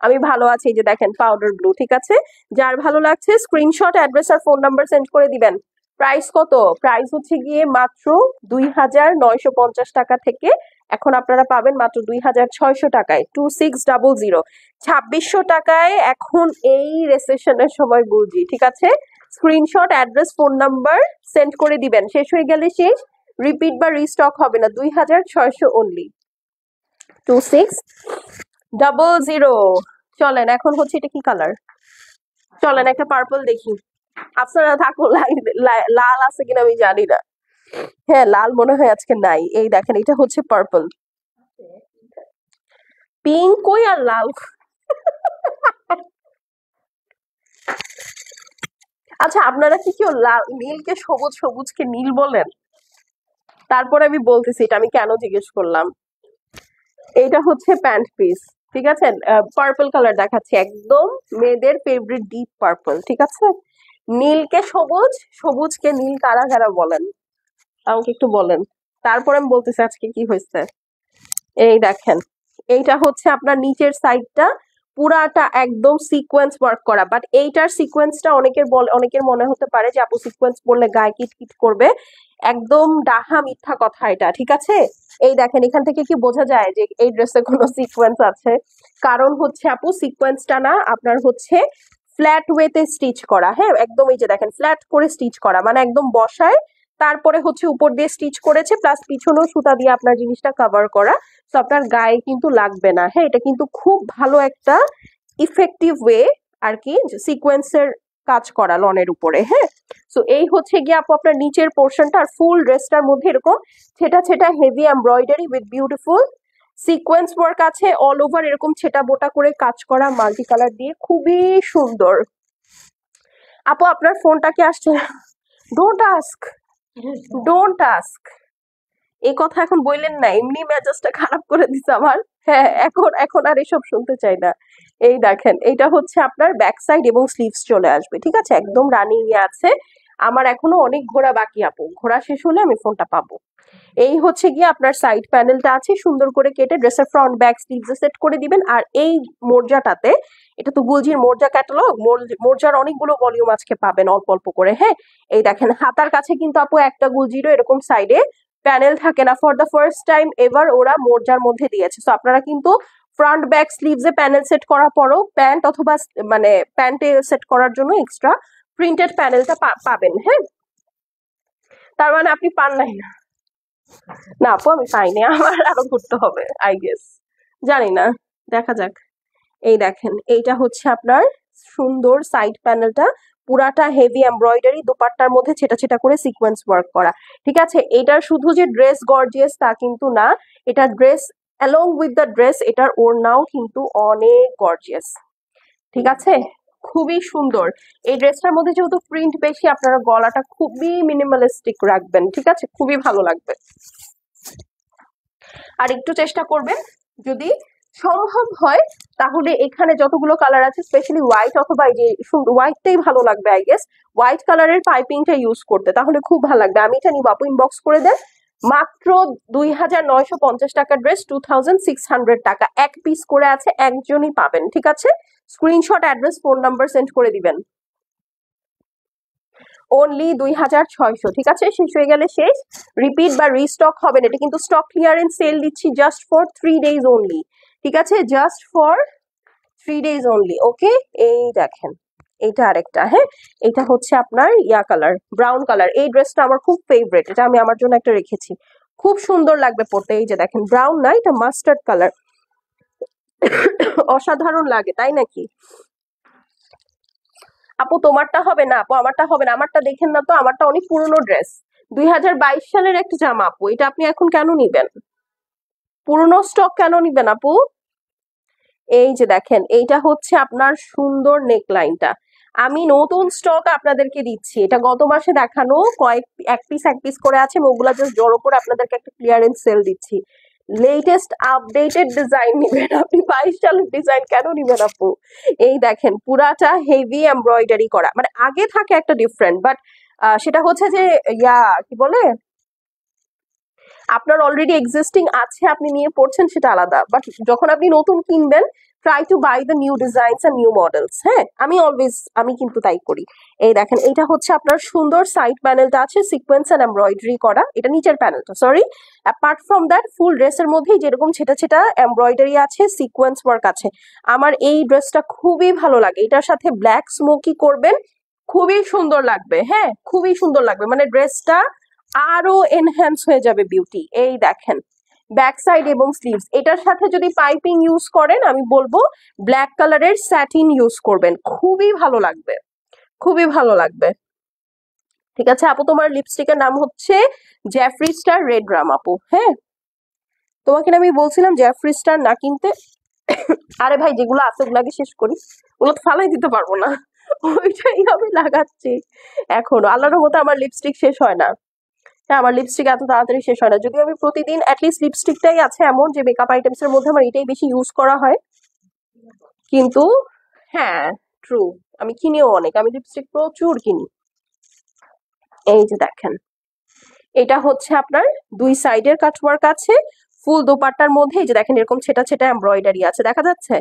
আমি ভালো আছি। এই যে দেখেন পাউডার ব্লু, ঠিক আছে, যার ভালো লাগছে স্ক্রিনশট, অ্যাড্রেস আর ফোন নাম্বার সেন্ড করে দিবেন। প্রাইস কত? প্রাইস হচ্ছে গিয়ে মাত্র 2,950 টাকা থেকে এখন আপনারা পাবেন মাত্র 2,600 টাকায়, 2600, 2600 টাকায় এখন এই রেসেশনের সময় গুলজি, ঠিক আছে। Screenshot, address, phone number send করে দিবেন, শেষ হয়ে গেলে শেষ, রিপিট বা রিস্টক হবে না, 2,600 অনলি, 2600। চলেন এখন হচ্ছে এটা কি কালার, চলেন একটা পার্পল দেখি। আপনারা থাকো, লাল আছে কিনা আমি জানি না, হ্যাঁ লাল মনে হয় আজকে নাই। এই দেখেন, এটা হচ্ছে পার্পল, পিঙ্ক কই আর লাল। আচ্ছা, আপনারা কি কেউ লাল নীলকে সবুজ, সবুজকে নীল বলেন? তারপরে আমি বলতেছি এটা আমি কেন জিজ্ঞেস করলাম। এইটা হচ্ছে প্যান্ট পিস, ঠিক আছে, পার্পল কালার দেখাচ্ছি, একদম মেয়েদের ফেভারিট ডিপ পার্পল, ঠিক আছে। নীলকে সবুজ, সবুজকে নীল, কারা কারা বলেন আমাকে একটু বলেন, তারপরে আমি বলতেছি আজকে কি হয়েছে। এই দেখেন, এইটা হচ্ছে আপনার নিচের সাইডটা পুরাটা একদম সিকোয়েন্স ওয়ার্ক করা, বাট এইটার সিকোয়েন্সটা অনেকের মনে হতে পারে যে আপু সিকোয়েন্স পরলে গায়ে কিটকিট করবে, একদম ডাহা মিথ্যা কথা এটা, ঠিক আছে। এই দেখেন, এখান থেকে কি বোঝা যায় যে এই ড্রেসে কোনো সিকোয়েন্স আছে? কারণ হচ্ছে আপু সিকোয়েন্সটা না আপনার হচ্ছে ফ্ল্যাট ওয়েতে স্টিচ করা, হ্যাঁ একদম, এই যে দেখেন ফ্ল্যাট করে স্টিচ করা, মানে একদম বসায় তারপরে হচ্ছে উপর দিয়ে স্টিচ করেছে, প্লাস পিছনেও সুতা দিয়ে আপনার জিনিসটা কভার করা, তো আপনার গায়ে কিন্তু লাগবে না, হ্যাঁ এটা কিন্তু খুব ভালো একটা ইফেক্টিভ ওয়ে আর কি সিকোয়েন্সের কাজ করা লনের উপরে, হ্যাঁ। সো এই হচ্ছে গিয়ে আপু আপনার নিচের পোর্শনটা, আর ফুল ড্রেসটার মধ্যে এরকম ছেটা ছেটা heavy embroidery with beautiful sequins work আছে, অল ওভার এরকম ছেটা বোটা করে কাজ করা মাল্টি কালার দিয়ে, খুবই সুন্দর। আপু আপনার ফোনটা কি আসছে? ডোন্ট আস্ক, ডোন্ট আস্ক, এই কথা এখন বললেন না, এমনি মেজাজটা খারাপ করে দিছে আমার। হ্যাঁ, এখন এখন আর এসব শুনতে চাই না। এই দেখেন, এইটা হচ্ছে আপনার ব্যাক সাইড এবং স্লিভস চলে আসবে, ঠিক আছে? একদম রানিং এ আছে। আমার এখনো অনেক ঘোরা বাকি আপু, ঘোরা শেষ হলে আমি ফোনটা পাবো। এই হচ্ছে গিয়ে আপনার সাইড প্যানেলটা আছে, সুন্দর করে কেটে ড্রেসের ফ্রন্ট ব্যাক স্লিভস সেট করে দিবেন। আর এই মোর্জাটাতে, এটা তো গুলজির মোর্জা ক্যাটালগ, মোর্জার অনেকগুলো ভলিউম আজকে পাবেন অল্প অল্প করে। হ্যাঁ, এই দেখেন হাতার কাছে কিন্তু আপু একটা গুলজিরও এরকম সাইডে প্যানেল থাকে না, ফর দ্য ফার্স্ট টাইম এবার ওরা মোর্জার মধ্যে দিয়েছে। তো আপনারা কিন্তু ফ্রন্ট ব্যাক স্লিভসে প্যানেল সেট করার পরও প্যান্ট অথবা মানে প্যান্টে সেট করার জন্য এক্সট্রা প্রিন্টেড প্যানেলটা পাবেন। হ্যাঁ, তার মানে আপনি পান নাই না? না আপু, আমি পাইনি, আমার আরো ঘুরতে হবে আই গেস, জানি না, দেখা যাক। এই দেখেন, এইটা হচ্ছে আপনার সুন্দর সাইড প্যানেলটা, পুরাটা হেভি এমব্রয়ডারি, দুপাট্টার মধ্যে ছেটা ছেটা করে সিকোয়েন্স ওয়ার্ক করা। ঠিক আছে, এটার শুধু যে ড্রেস গর্জিয়াস তা কিন্তু না, এটা dress along with the dress এটার ওড়নাও কিন্তু অনেক গর্জিয়াস। ঠিক আছে, খুবই সুন্দর। এই ড্রেসটার মধ্যে যেহেতু প্রিন্ট বেশি, আপনারা গলাটা খুবই মিনিমালিস্টিক রাখবেন, ঠিক আছে? খুবই ভালো লাগবে। আর একটু চেষ্টা করবেন, যদি সম্ভব হয় তাহলে এখানে যতগুলো কালার আছে, স্পেশালি হোয়াইট অথবা এই যে হোয়াইটটাই ভালো লাগবে আই গেস, হোয়াইট কালারের পাইপিংটা ইউজ করতে, তাহলে খুব ভালো লাগবে। আমি এটা নিব আপু, ইনবক্স করে দেন। মাত্র 2950 টাকার ড্রেস, 2600 টাকা, এক পিস করে আছে, একজনই পাবেন। ঠিক আছে, screenshot, address, phone number send করে দিবেন। অনলি 2600। ঠিক আছে, শেষ হয়ে গেলে শেষ, রিপিট বা রিস্টক হবে না। এটা কিন্তু স্টক ক্লিয়ারেন্স সেল দিচ্ছি জাস্ট ফর 3 ডেজ অনলি। ঠিক আছে, জাস্ট ফর 3 ডেজ অনলি। ওকে, এই দেখেন, এটা আরেকটা। হ্যাঁ, এটা হচ্ছে আপনার ইয়া কালার, ব্রাউন কালার। এই ড্রেসটা আমার খুব ফেভারিট, এটা আমি আমার জন্য একটা রেখেছি, খুব সুন্দর লাগবে পরতে। এই যে দেখেন, ব্রাউন না, এটা মাস্টার্ড কালার, অসাধারণ লাগে, তাই নাকি? আপু তোমারটা হবে না, আপু আমারটা হবে না, আমারটা দেখেন না তো, আমারটা অনেক পুরনো ড্রেস, 2022 সালের একটা জামা আপু, এটা আপনি এখন কেন নিবেন? পুরনো স্টক কেন নিবেন আপু? এই যে দেখেন, এইটা হচ্ছে আপনার সুন্দর নেকলাইনটা, আমি নতুন স্টক আপনাদেরকে দিচ্ছি। এটা গত মাসে দেখানো এক পিস করে আছে, ওগুলা জাস্ট জড়ো করে আপনাদেরকে একটা ক্লিয়ারেন্স সেল দিচ্ছি। লেটেস্ট আপডেটেড ডিজাইন নিবেন আপনি, 22 সালের ডিজাইন কেন নিবেন আপু? এই দেখেন, পুরাটা হেভি এমব্রয়ডারি করা, মানে আগে থাকে একটা ডিফারেন্ট, বাট সেটা হচ্ছে যে ইয়া কি বলে, আপনার অলরেডি এক্সিস্টিং আছে, আপনি নিয়ে পড়ছেন, সেটা আলাদা। বাট যখন আপনি নতুন কিনবেন, try to buy the new designs and new models. হ্যাঁ, আমি কিন্তু তাই করি। এই দেখেন, এটা হচ্ছে আপনার সুন্দর সাইড প্যানেলটা আছে সিকোয়েন্স এন্ড এমব্রয়ডারি করা, এটা নিচের প্যানেলটা, সরি। অ্যাপার্ট ফ্রম দ্যাট, ফুল ড্রেসের মধ্যেই যেরকম ছেটা ছেটা এমব্রয়ডারি আছে, সিকোয়েন্স ওয়ার্ক আছে। আমার এই ড্রেসটা খুবই ভালো লাগে, এটার সাথে ব্ল্যাক স্মোকি করবেন, খুবই সুন্দর লাগবে। হ্যাঁ, খুবই সুন্দর লাগবে, মানে ড্রেসটা আরো এনহ্যান্স হয়ে যাবে বিউটি। এই দেখেন, ব্যাক সাইড এবং স্লিভস, এটার সাথে যদি পাইপিং ইউজ করেন, আমি বলবো ব্ল্যাক কালারের স্যাটিন ইউজ করবেন, খুবই ভালো লাগবে, খুবই ভালো লাগবে। ঠিক আছে আপু, তোমার লিপস্টিকের নাম হচ্ছে জ্যাফরি স্টার রেড রাম আপু। হ্যাঁ, তোমাকে না আমি বলছিলাম জ্যাফরি স্টার না কিনতে? আরে ভাই, যেগুলো আছে ওগুলাকে শেষ করি, ওগুলো তো ফালাই দিতে পারবো না, ওইটাই আমি লাগাচ্ছি এখনো। আল্লাহর মতো আমার লিপস্টিক শেষ হয় না। হ্যাঁ, আমার লিপস্টিক এত তাড়াতাড়ি শেষ হয় না, যদিও আমি প্রতিদিন অ্যাটলিস্ট লিপস্টিকটাই আছে এমন যে মেকআপ আইটেমস এর মধ্যে আমার এটাই বেশি ইউজ করা হয়। কিন্তু হ্যাঁ, ট্রু, আমি কিনিও অনেক, আমি লিপস্টিক প্রচুর কিনি। এই যে দেখেন, এটা হচ্ছে আপনার দুই সাইডের কাটওয়ার্ক আছে, ফুল দোপাট্টার মধ্যে এই যে দেখেন এরকম ছেটা ছেটা এমব্রয়ডারি আছে, দেখা যাচ্ছে?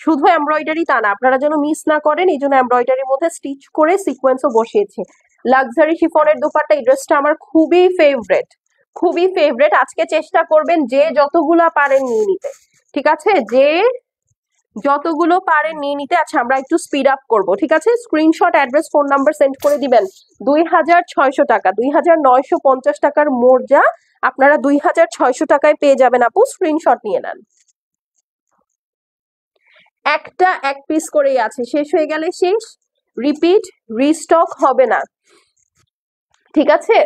শুধু এমব্রয়ডারি তা না, আপনারা যেন মিস না করেন এই জন্য এমব্রয়ডারির মধ্যে স্টিচ করে সিকোয়েন্সও বসিয়েছে। লাক্সারি শিফনের দোপাট্টা, এই ড্রেসটা আমার খুবই ফেভারেট, খুবই ফেভারেট। আজকে চেষ্টা করবেন যে যতগুলা পারেন নিয়ে নিতে, ঠিক আছে? যে যতগুলো পারেন নিয়ে নিতে। আচ্ছা, আমরা একটু স্পিড আপ করবো, ঠিক আছে? Screenshot, address, phone number send করে দিবেন। 2600 টাকা, 2950 টাকার মোর্জা আপনারা 2600 টাকায় পেয়ে যাবেন আপু, স্ক্রিনশট নিয়ে নেন। একটা এক পিস করেই আছে, শেষ হয়ে গেলে শেষ, রিপিট রিস্টক হবে না। ঠিক আছে,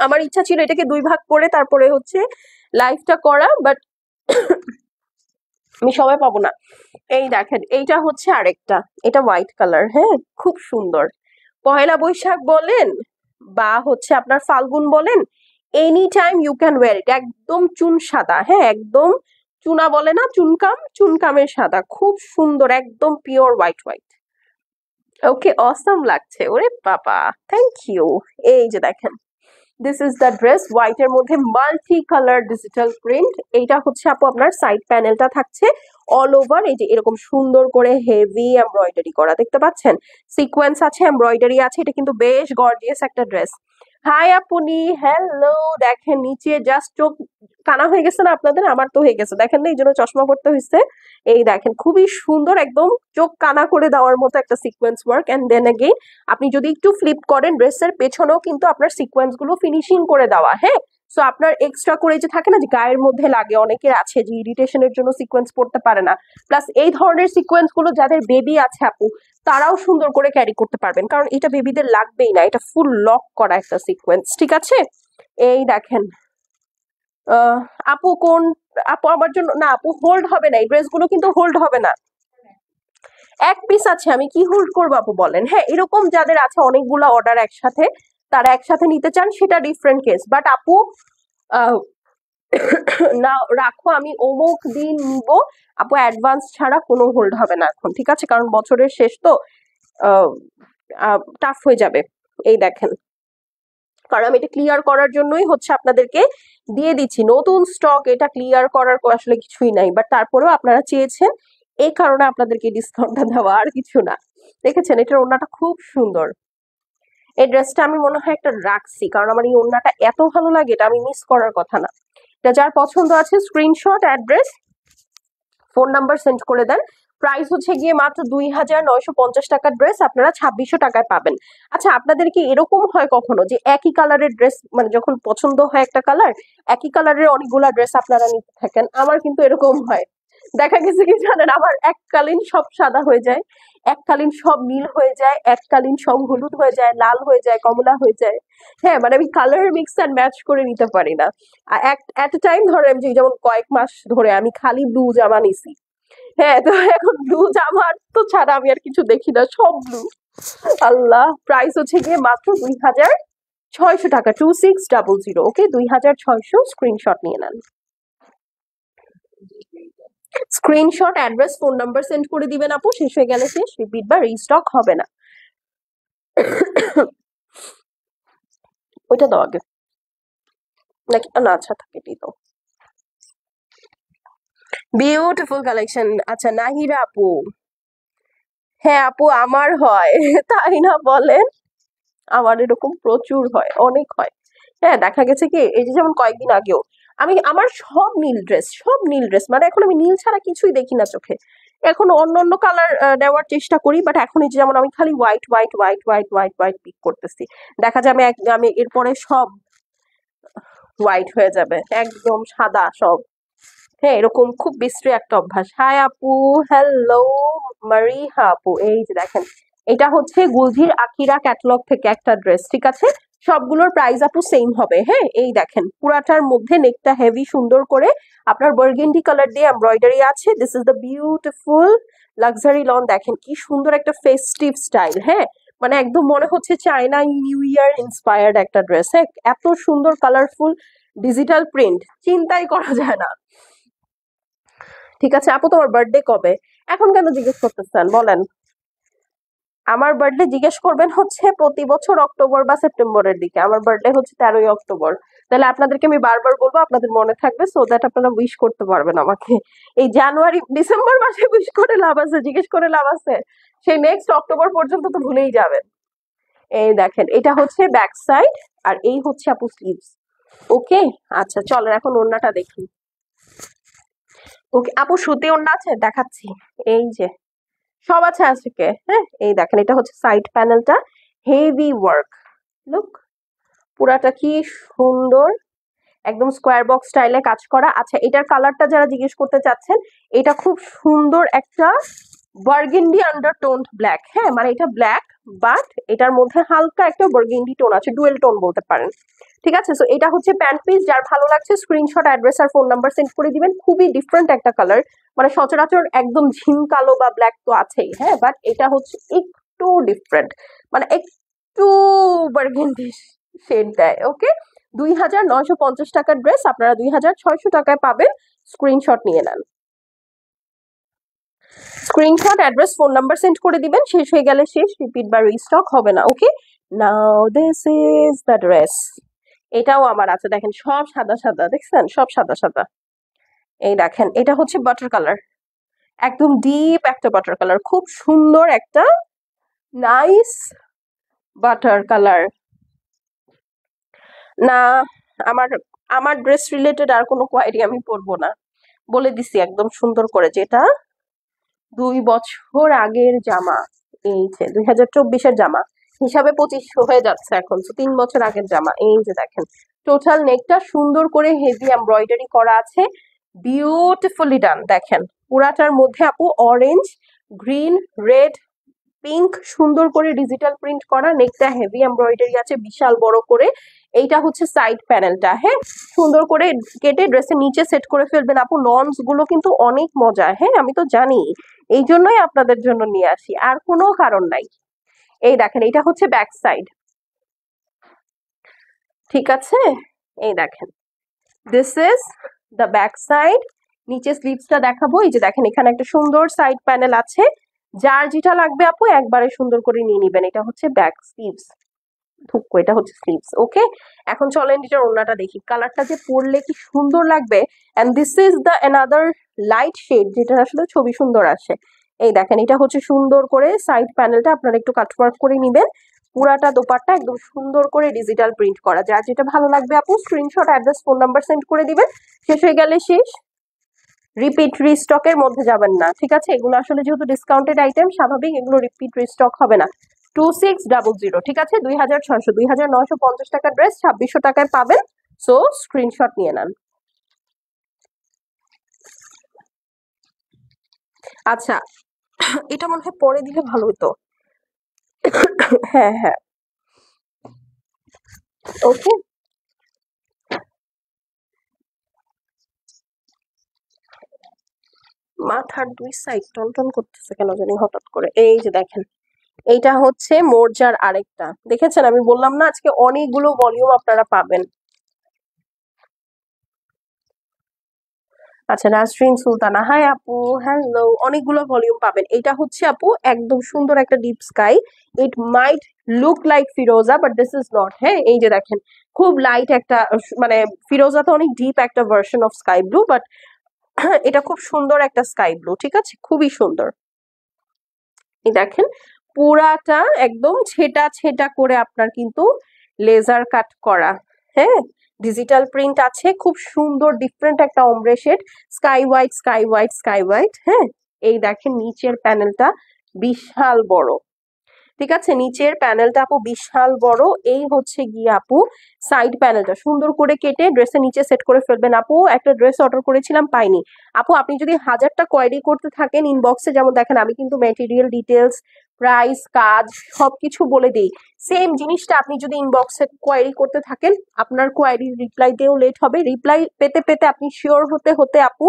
আমার ইচ্ছা ছিল এটাকে 2 ভাগ করে তারপরে হচ্ছে লাইভটা করা, বাট আমি সময় পাবো না। এই দেখেন, এইটা হচ্ছে আরেকটা, এটা হোয়াইট কালার। হ্যাঁ, খুব সুন্দর। পহেলা বৈশাখ বলেন বা হচ্ছে আপনার ফাল্গুন বলেন, any time you can wear it, একদম চুন সাদা। হ্যাঁ, একদম চুনা বলে না, চুনকাম, চুনকামের সাদা, খুব সুন্দর, একদম পিওর হোয়াইট হোয়াইট। ওকে, অসাম লাগছে, ওরে বাবা, থ্যাংক ইউ। এই যে দেখেন, this is the dress, white এর মধ্যে মাল্টি কালার ডিজিটাল প্রিন্ট। এইটা হচ্ছে আপু আপনার সাইড প্যানেলটা থাকছে অল ওভার, এই যে এরকম সুন্দর করে হেভি এমব্রয়ডারি করা, দেখতে পাচ্ছেন, সিকোয়েন্স আছে, এমব্রয়ডারি আছে, এটা কিন্তু বেশ গর্জিয়াস একটা ড্রেস। হাই আপনি, হ্যালো। দেখেন নিচে জাস্ট চোখ কানা হয়ে গেছে না আপনাদের? আমার তো হয়ে গেছে, দেখেন না, এই জন্য চশমা পড়তে হয়েছে। এই দেখেন, খুবই সুন্দর, একদম চোখ কানা করে দেওয়ার মতো একটা sequence work. And then again আপনি যদি একটু ফ্লিপ করেন, ড্রেসের পেছনেও কিন্তু আপনার সিকোয়েন্স গুলো ফিনিশিং করে দেওয়া, হ্যাঁ। সো আপনার এক্সট্রা করে যে থাকে না, যে গায়ের মধ্যে লাগে, অনেকের আছে যে ইরিটেশনের জন্য সিকোয়েন্স পড়তে পারে না, প্লাস এই ধরনের সিকোয়েন্স গুলো যাদের বেবি আছে আপু, তারাও সুন্দর করে ক্যারি করতে পারবেন, কারণ এটা বেবিদের লাগবেই না, এটা ফুল লক করা একটা সিকোয়েন্স, ঠিক আছে। এই দেখেন, আহ, আপু কোন, আপু আমার জন্য না, আপু হোল্ড হবে না, এই ড্রেসগুলো কিন্তু হোল্ড হবে না, এক পিস আছে, আমি কি হোল্ড করবো আপু বলেন? হ্যাঁ, এরকম যাদের আছে অনেকগুলো অর্ডার একসাথে, তারা একসাথে নিতে চান, সেটা ডিফারেন্ট কেস, বাট আপু আহ, না রাখো, আমি অমুক দিন নিব, আপু অ্যাডভান্স ছাড়া কোনো হোল্ড হবে না এখন, ঠিক আছে, কারণ বছরের শেষ তো, টাফ হয়ে যাবে। এই দেখেন, কারণ আমি এটা ক্লিয়ার করার জন্যই হচ্ছে আপনাদেরকে দিয়ে দিচ্ছি নতুন স্টক, এটা ক্লিয়ার করার আসলে কিছুই নাই, বাট তারপরেও আপনারা চেয়েছেন, এই কারণে আপনাদেরকে ডিসকাউন্টটা দেওয়া, আর কিছু না। দেখেছেন, এটার ওড়নাটা খুব সুন্দর, এই ড্রেসটা আমি মনে হয় একটা রাখছি, কারণ আমার এই ওড়নাটা এত ভালো লাগে, এটা আমি মিস করার কথা না। এটা যার পছন্দ আছে screenshot, address, phone number send করে দেন। প্রাইস হচ্ছে গিয়ে মাত্র 2,950 টাকার ড্রেস আপনারা 2,600 টাকায় পাবেন। আচ্ছা, আপনাদের কি এরকম হয় কখনো যে একই কালারের ড্রেস, মানে যখন পছন্দ হয় একটা কালার, একই কালারের অনেকগুলা ড্রেস আপনারা নিতে থাকেন? আমার কিন্তু এরকম হয়, দেখা গেছে কি জানেন, আমার এককালীন সব সাদা হয়ে যায়, এককালীন সব নীল হয়ে যায়, এককালীন সব হলুদ হয়ে যায়, লাল হয়ে যায়, কমলা হয়ে যায়। হ্যাঁ, মানে আমি কালার মিক্স অ্যান্ড ম্যাচ করে নিতে পারি না। এট এ টাইম ধরে আমি যেমন কয়েক মাস ধরে আমি খালি ব্লু জামা নিছি, হ্যাঁ, তো এখন ব্লু জামার তো ছাড়া আমি আর কিছু দেখি না, সব ব্লু। আল্লাহ, প্রাইস হচ্ছে গিয়ে মাত্র 2,600 টাকা, 2600। ওকে, 2,600, স্ক্রিনশট নিয়ে নেন, screenshot, address, phone number send করে দিবেন আপু, শেষ হয়ে গেলে শেষ, রিপিট বা রিস্টক হবে না। ওইটা দাও আগে, নাকি না, আচ্ছা থাকে, এটাই দাও। Beautiful collection. আচ্ছা, নাহিরা আপু, হ্যাঁ আপু আমার হয়, তাই না বলেন? আমার এরকম প্রচুর হয়, অনেক হয়। হ্যাঁ, দেখা গেছে কি, এই যে যেমন কয়েকদিন আগেও আমি, আমার সব নীল ড্রেস, সব নীল ড্রেস, মানে এখন আমি নীল ছাড়া কিছুই দেখি না চোখে, এখন অন্য অন্য কালার নেওয়ার চেষ্টা করি, বাট এখন এই যে যেমন আমি খালি white white white white white white pick করতেছি, দেখা যাবে আমি এরপরে সব হোয়াইট হয়ে যাবে, একদম সাদা সব। হ্যাঁ, এরকম খুব বিশ্রী একটা অভ্যাস। হাই আপু, হ্যালো মারিহা আপু, এই যে দেখেন, এটা হচ্ছে গুলজির আকিরা ক্যাটালগ থেকে একটা ড্রেস, ঠিক আছে, সবগুলোর প্রাইস আপু সেম হবে। হ্যাঁ, এই দেখেন, পুরাটার মধ্যে নেকটা হেভি সুন্দর করে আপনার বার্গেন্ডি কালার দিয়ে এমব্রয়ডারি আছে। This is the beautiful luxury loan, দেখেন কি সুন্দর একটা ফেস্টিভ স্টাইল। হ্যাঁ, মানে একদম মনে হচ্ছে চায়না নিউ ইয়ার ইন্সপায়ার্ড একটা ড্রেস। হ্যাঁ, এত সুন্দর কালারফুল ডিজিটাল প্রিন্ট, চিন্তাই করা যায় না। ঠিক আছে আপু, তোমার বার্থডে কবে? এখন কেন জিজ্ঞেস করতেছেন বলেন? আমার বার্থডে জিজ্ঞেস করবেন হচ্ছে প্রতি বছর অক্টোবর বা সেপ্টেম্বরের দিকে, আমার বার্থডে হচ্ছে 13ই অক্টোবর। তাহলে আপনাদেরকে আমি বারবার বলবো, আপনাদের মনে থাকবে, সো দ্যাট আপনারা উইশ করতে পারবেন আমাকে। এই জানুয়ারি ডিসেম্বর মাসে উইশ করে লাভ আছে, জিজ্ঞেস করে লাভ আছে? সেই নেক্সট অক্টোবর পর্যন্ত তো ভুলেই যাবেন। এই দেখেন, এটা হচ্ছে ব্যাক সাইড, আর এই হচ্ছে আপু স্লিভস। ওকে, আচ্ছা চলেন এখন ওড়নাটা দেখি। ওকে আপু, সুতি ওড়না আছে, দেখাচ্ছি, এই যে সব আছে আজকে। হ্যাঁ, এই দেখেন, এটা হচ্ছে সাইড প্যানেলটা, হেভি ওয়ার্ক, লুক, পুরাটা কি সুন্দর, একদম স্কোয়ার বক্স স্টাইলে কাজ করা। আচ্ছা, এটার কালারটা যারা জিজ্ঞেস করতে চাচ্ছেন, এটা খুব সুন্দর একটা বার্গেন্ডি আন্ডারটোন ব্ল্যাক। হ্যাঁ, মানে এটা ব্ল্যাক, বাট এটার মধ্যে হালকা একটা বার্গেন্ডি টোন আছে, ডুয়েল টোন বলতে পারেন, ঠিক আছে। সো এটা হচ্ছে প্যান্ট পিস, যার ভালো লাগছে স্ক্রিনশট, অ্যাড্রেস আর ফোন নাম্বার সেন্ড করে দিবেন। খুবই ডিফারেন্ট একটা কালার, মানে সচরাচর একদম ঝিম কালো বা ব্ল্যাক তো আছেই, হ্যাঁ, বাট এটা হচ্ছে একটু ডিফারেন্ট, মানে একটু বার্গেন্ডি শেড দেয়। ওকে, 2,950 টাকার ড্রেস আপনারা 2,600 টাকায় পাবেন। স্ক্রিনশট নিয়ে নেন। Screenshot, address, phone number send করে দিবেন। শেষ হয়ে গেলে শেষ, রিপিট বা রিস্টক হবে না। ওকে, নাও দিস ইজ দ্য ড্রেস। এটাও আমার আছে, দেখেন সব সাদা সাদা, দেখছেন সব সাদা সাদা। এই দেখেন এটা হচ্ছে বাটার কালার, একদম ডিপ একটা বাটার কালার, খুব সুন্দর একটা নাইস বাটার কালার। না, আমার আমার ড্রেস রিলেটেড আর কোনো কোয়ারি আমি পরবো না, বলে দিছি একদম সুন্দর করে, যেটা 2 বছর আগের জামা। এই যে 2024-এর জামা, হিসাবে 2500 হয়ে যাচ্ছে এখন, তো 3 বছর আগের জামা। এই যে দেখেন টোটাল নেকটা সুন্দর করে হেভি এমব্রয়ডারি করা আছে, বিউটিফুলি ডান। দেখেন পুরাটার মধ্যে আপু অরেঞ্জ, গ্রিন, রেড, পিঙ্ক সুন্দর করে ডিজিটাল প্রিন্ট করা, নেকটা হেভি এমব্রয়ডারি আছে বিশাল বড় করে। এইটা হচ্ছে সাইড প্যানেলটা, হ্যাঁ সুন্দর করে কেটে ড্রেসের নিচে সেট করে ফেলবেন আপু। লঞ্চ গুলো কিন্তু অনেক মজা, হ্যাঁ আমি তো জানি, এই জন্যই আপনাদের জন্য নিয়ে আসি, আর কোনো কারণ নাই। এই দেখেন এটা হচ্ছে ব্যাক সাইড, ঠিক আছে? এই দেখেন this is the back side. নিচে স্লিভসটা দেখাবো, এই যে দেখেন এখানে একটা সুন্দর সাইড প্যানেল আছে, যার যেটা লাগবে আপু একবারে সুন্দর করে নিয়ে নিবেন। এটা হচ্ছে ব্যাক স্লিভস, থুকো এটা হচ্ছে স্লিভস। ওকে, এখন চলেন এটার ওড়নাটা দেখি, কালারটা যে পরলে কি সুন্দর লাগবে। And this is the another light shade, যেটা আসলে ছবি সুন্দর আসে। এই দেখেন এটা হচ্ছে সুন্দর করে সাইড প্যানেলটা আপনারা একটু কাটওয়ার্ক করে নিবেন। পুরাটা দোপাট্টা একদম সুন্দর করে ডিজিটাল প্রিন্ট করা, যার যেটা ভালো লাগবে আপু screenshot, address, phone number send করে দিবেন। শেষ হয়ে গেলে শেষ, রিপিট রিস্টকের মধ্যে যাবেন না, ঠিক আছে? এগুলো আসলে যেহেতু ডিসকাউন্টেড আইটেম, স্বাভাবিক এগুলো রিপিট রিস্টক হবে না। 2600, ঠিক আছে? 2600, 2950 টাকার ড্রেস 2600 টাকায় পাবেন। সো স্ক্রিনশট নিয়ে নেন। আচ্ছা, এটা মনে হয় পরে দিলে ভালো হতো। হ্যাঁ হ্যাঁ, ওকে। মাথার 2 সাইড টনটন করতেছে কেন জানি হঠাৎ করে। এই যে দেখেন এইটা হচ্ছে মোর্জার আরেকটা, দেখেছেন? আমি বললাম না আজকে অনেকগুলো ভলিউম আপনারা পাবেন। আচ্ছা, নাসরিন সুলতানা, হাই আপু, হ্যালো। অনেকগুলো ভলিউম পাবেন। এটা হচ্ছে আপু একদম সুন্দর একটা deep sky, it might look like ফিরোজা বাট দিস ইজ নট। হ্যাঁ এই যে দেখেন খুব লাইট একটা, মানে ফিরোজা তো অনেক ডিপ একটা version of sky blue, but এটা খুব সুন্দর একটা স্কাই ব্লু, ঠিক আছে? খুবই সুন্দর। এই দেখেন পুরাটা একদম ছেটা ছেটা করে আপনার কিন্তু লেজার কাট করা, হ্যাঁ ডিজিটাল প্রিন্ট আছে, খুব সুন্দর ডিফারেন্ট একটা ombre shade, sky white sky white sky white. হ্যাঁ এই দেখেন নিচের প্যানেলটা বিশাল বড়, ঠিক আছে? নিচের প্যানেলটা আপু বিশাল বড়। এই হচ্ছে গিয়ে আপু সাইড প্যানেলটা সুন্দর করে কেটে ড্রেসের নিচে সেট করে ফেলবেন আপু। একটা ড্রেস অর্ডার করেছিলাম পাইনি আপু, আপনি যদি 1000টা কোয়ারি করতে থাকেন ইনবক্সে, যেমন দেখেন আমি কিন্তু ম্যাটেরিয়াল ডিটেলস, প্রাইস, কাজ সবকিছু বলে দিই, সেম জিনিসটা আপনি যদি ইনবক্সে কোয়ারি করতে থাকেন আপনার কোয়ারি রিপ্লাইতেও লেট হবে, রিপ্লাই পেতে পেতে আপনি শিওর হতে হতে আপু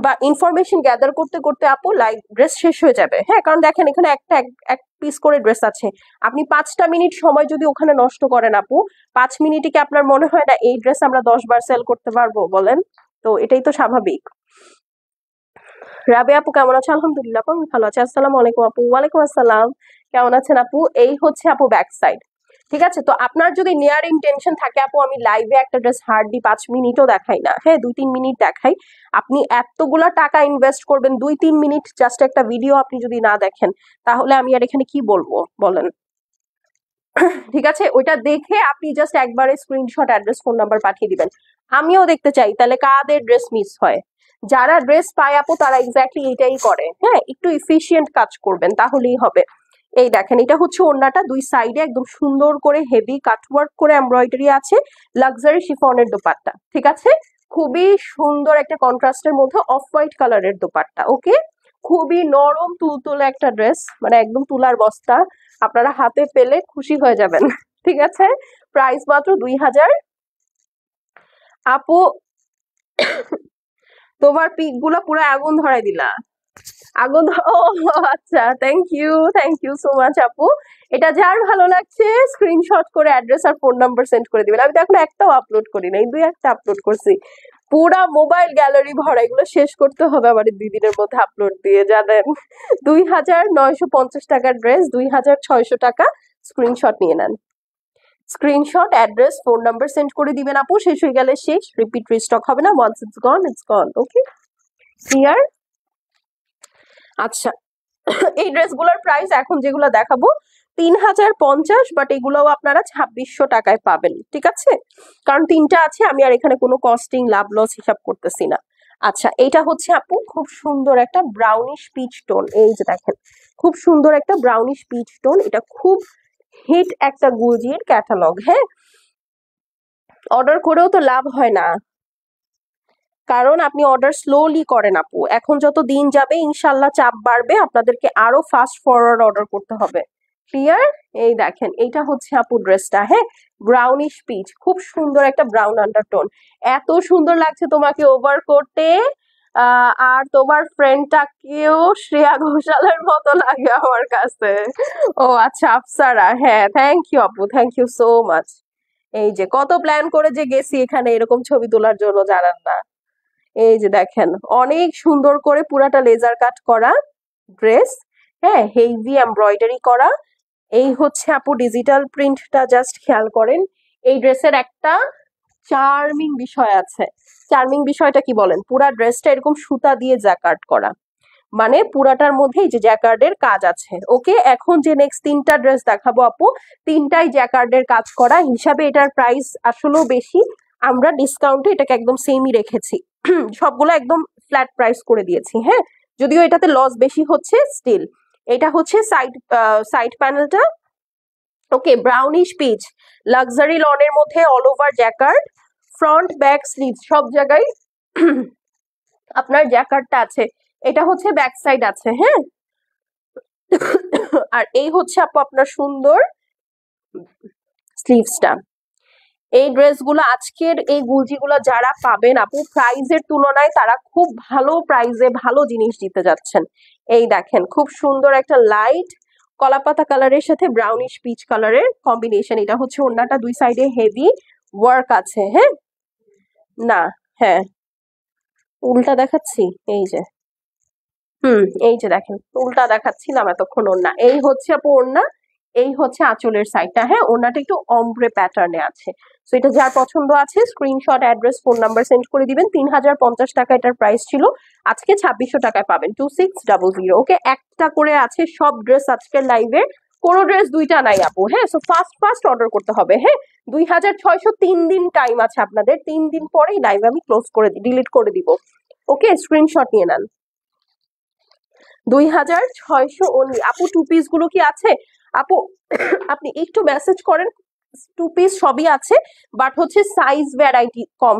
বা ইনফরমেশন গ্যাদার করতে করতে আপু লাইভ ড্রেস শেষ হয়ে যাবে। হ্যাঁ কারণ দেখেন এখানে একটা এক পিস করে ড্রেস আছে, আপনি 5টা মিনিট সময় যদি ওখানে নষ্ট করেন আপু, 5 মিনিটে কি আপনার মনে হয় না এই ড্রেস আমরা 10 বার সেল করতে পারবো বলেন? তো এটাই তো স্বাভাবিক। রাবে আপু কেমন আছে? আলহামদুলিল্লাহ আপু আমি ভালো আছি। আসসালামু আলাইকুম আপু। ওয়ালাইকুম আসসালাম, কেমন আছেন আপু? এই হচ্ছে আপু ব্যাক সাইড, ঠিক আছে? তো আপনার যদি নেয়ার ইন্টেনশন থাকে আপু, আমি লাইভে একটা ড্রেস হার্ডলি 5 মিনিটও দেখাই না, হ্যাঁ 2-3 মিনিট দেখাই। আপনি এতগুলা টাকা ইনভেস্ট করবেন 2-3 মিনিট জাস্ট একটা ভিডিও আপনি যদি না দেখেন, তাহলে আমি আর এখানে কি বলবো বলেন? ঠিক আছে, ওইটা দেখে আপনি জাস্ট একবারে স্ক্রিনশট, অ্যাড্রেস, ফোন নাম্বার পাঠিয়ে দিবেন। আমিও দেখতে চাই তাহলে কাদের ড্রেস মিস হয়। যারা ড্রেস পায় আপু তারা এক্স্যাক্টলি এটাই করে, হ্যাঁ একটু ইফিশিয়েন্ট কাজ করবেন তাহলেই হবে। এই দেখেন এটা হচ্ছে ওড়নাটা, 2 সাইডে একদম সুন্দর করে হেভি কাটওয়ার্ক করে এমব্রয়ডারি আছে, লাক্সারি শিফনের দোপাট্টা, ঠিক আছে? খুবই সুন্দর একটা কন্ট্রাস্টের মধ্যে অফ হোয়াইট কালারের দোপাট্টা। ওকে, খুবই নরম তুলতুলে একটা ড্রেস, মানে একদম তুলার বস্তা, আপনারা হাতে পেলে খুশি হয়ে যাবেন। ঠিক আছে, প্রাইস মাত্র 2000। আপু তোমার পিক গুলা পুরো আগুন ধরাই দিলা, আগুন ও আচ্ছা, থ্যাংক ইউ সো মাচ আপু। এটা যার ভালো লাগছে স্ক্রিনশট করে অ্যাড্রেস আর ফোন নাম্বার সেন্ড করে দিবেন। আমি তো এখন একটাও আপলোড করি নাই, 2-1টা আপলোড করছি। পুরা মোবাইল গ্যালারি ভরা, এগুলো শেষ করতে হবে আমার 2 দিনের মধ্যে আপলোড দিয়ে, জানেন। 2,950 টাকার ড্রেস, 2,600 টাকা। স্ক্রিনশট নিয়ে নেন, screenshot, address, phone number send করে দিবেন আপু। শেষ হয়ে গেলে শেষ, রিপিট রিস্টক হবে না। Once it's gone it's gone. Okay, clear? আচ্ছা, এই ড্রেসগুলোর প্রাইস এখন যেগুলো দেখাবো 3,050, বাট এগুলোও আপনারা 2,600 টাকায় পাবেন, ঠিক আছে? কারণ 3টা আছে, আমি আর এখানে কোনো কস্টিং লাভ লস হিসাব করতেছি না। আচ্ছা, এটা হচ্ছে আপু খুব সুন্দর একটা ব্রাউনিশ পিচ টোন, এই যে দেখেন, খুব সুন্দর একটা ব্রাউনিশ পিচ টোন। এটা খুব হিট একটা গুলজির ক্যাটালগ। হ্যাঁ, অর্ডার করেও তো লাভ হয় না, কারণ আপনি অর্ডার স্লোলি করেন আপু। এখন যত দিন যাবে ইনশাল্লাহ চাপ বাড়বে, আপনাদেরকে আরো ফাস্ট ফরওয়ার্ড অর্ডার করতে হবে। ক্লিয়ার? এই দেখেন, এইটা হচ্ছে আপু ড্রেসটা। হ্যাঁ, ব্রাউনিশ পিচ, খুব সুন্দর একটা ব্রাউন আন্ডারটোন। এত সুন্দর লাগছে তোমাকে ওভার করতে, আর তোমার ফ্রেন্ডটাকেও শ্রেয়া ঘোষালের মতো লাগে আমার কাছে। ও আচ্ছা, আফসারা, হ্যাঁ, থ্যাংক ইউ আপু, থ্যাংক ইউ সো মাচ। এই যে কত প্ল্যান করে যে গেছি এখানে এরকম ছবি তোলার জন্য, জানান না। এই যে দেখেন, অনেক সুন্দর করে পুরাটা লেজার কাট করা ড্রেস। হ্যাঁ, হেভি এমব্রয়ডারি করা। এই হচ্ছে আপু ডিজিটাল প্রিন্টটা, জাস্ট খেয়াল করেন। এই ড্রেসের একটা চার্মিং বিষয় আছে। চার্মিং বিষয়টা কি বলেন? পুরা ড্রেসটা এরকম সুতা দিয়ে জ্যাকার্ড করা, মানে পুরাটার মধ্যেই যে জ্যাকার্ডের কাজ আছে। ওকে, এখন যে নেক্সট 3টা ড্রেস দেখাবো আপু, 3টাই জ্যাকার্ডের কাজ করা হিসাবে এটার প্রাইস আসলেও বেশি। আমরা ডিসকাউন্টে এটাকে একদম সেমই রেখেছি, সবগুলো একদম ফ্ল্যাট প্রাইস করে দিয়েছি। হ্যাঁ, যদিও এটাতে লস বেশি হচ্ছে, স্টিল। এটা হচ্ছে সাইড সাইড প্যানেলটা। ওকে, ব্রাউনিশ পিচ, লাক্সারি লনের মধ্যে all over jacquard, front back sleeve সব জায়গায় আপনার জ্যাকার্ডটা আছে। এটা হচ্ছে ব্যাক সাইড আছে। হ্যাঁ, আর এই হচ্ছে আপু আপনার সুন্দর স্লিভসটা। এই ড্রেসগুলো আজকের এই গুলজিগুলো যারা পাবেন আপু, প্রাইজের তুলনায় তারা খুব ভালো প্রাইজে ভালো জিনিস দিতে যাচ্ছেন। এই দেখেন, খুব সুন্দর একটা লাইট কলাপাতা কালারের সাথে ব্রাউনিশ পিচ কালারের কম্বিনেশন। এটা হচ্ছে ওড়নাটা, 2 সাইডে হেভি ওয়ার্ক আছে। হ্যাঁ, না, হ্যাঁ, উল্টা দেখাচ্ছি, এই যে, এই যে দেখেন, উল্টা দেখাচ্ছিলাম এতক্ষণ। ওড়না এই হচ্ছে আপু ওড়না, এই হচ্ছে আঁচলের সাইডটা। হ্যাঁ, ওড়নাটা একটু অম্ব্রে প্যাটার্নে আছে। সো এটা যার পছন্দ আছে screenshot, address, phone number send করে দিবেন। 3,050 টাকা এটার প্রাইস ছিল, আজকে 2,600 টাকায় পাবেন। 2600। ওকে, একটা করে আছে সব ড্রেস আজকের লাইভে, কোনো ড্রেস 2টা নাই আপু। হ্যাঁ, সো ফাস্ট ফাস্ট অর্ডার করতে হবে। হ্যাঁ, 2,600, 3 দিন টাইম আছে আপনাদের, 3 দিন পরেই লাইভ আমি ক্লোজ করে ডিলিট করে দিব। ওকে, স্ক্রিনশট নিয়ে নেন। 2,600 অনলি আপু। 2 পিস গুলো কি আছে আপু? আপনি একটু মেসেজ করেন, 2 পিস সবই আছে, বাট হচ্ছে সাইজ ভ্যারাইটি কম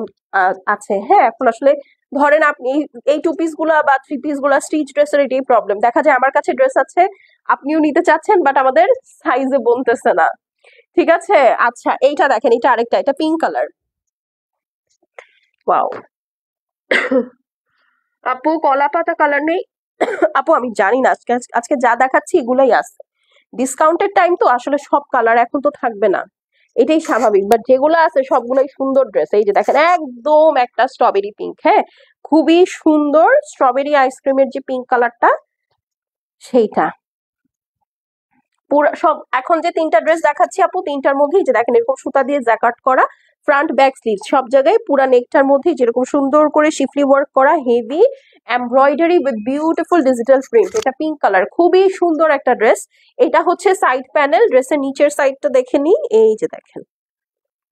আছে। হ্যাঁ, এখন আসলে ধরেন আপনি এই 2 পিস গুলা বা 3 পিস গুলা স্টিচ ড্রেসের এটাই প্রবলেম। দেখা যায় আমার কাছে ড্রেস আছে, আপনিও নিতে চাচ্ছেন, বাট আমাদের সাইজে বলতেছে না। ঠিক আছে? আচ্ছা, এইটা দেখেন, এটা আরেকটা, এটা পিঙ্ক কালার। ওয়াও আপু, কলা পাতা কালার নেই আপু? আমি জানি না, আজকে আজকে যা দেখাচ্ছি এগুলাই আছে। ডিসকাউন্টের টাইম তো, আসলে সব কালার এখন তো থাকবে না, এটাই স্বাভাবিক। বাট যেগুলো আছে সবগুলোই সুন্দর ড্রেস। এই যে দেখেন, একদম একটা স্ট্রবেরি পিঙ্ক। হ্যাঁ, খুবই সুন্দর স্ট্রবেরি আইসক্রিমের যে পিঙ্ক কালারটা, সেইটা। পুরো সব এখন যে 3টা ড্রেস দেখাচ্ছি আপু, 3টার মধ্যেই যে দেখেন এরকম সুতা দিয়ে জ্যাকার্ড করা, ফ্রন্ট ব্যাক স্লিভ সব জায়গায় পুরা নেকটার মধ্যে যেরকম সুন্দর করে শিফলি ওয়ার্ক করা, heavy embroidery with beautiful digital print. এটা পিঙ্ক কালার, খুবই সুন্দর একটা ড্রেস। এটা হচ্ছে সাইড প্যানেল, ড্রেসের নিচের সাইডটা দেখে নিই। এই যে দেখেন,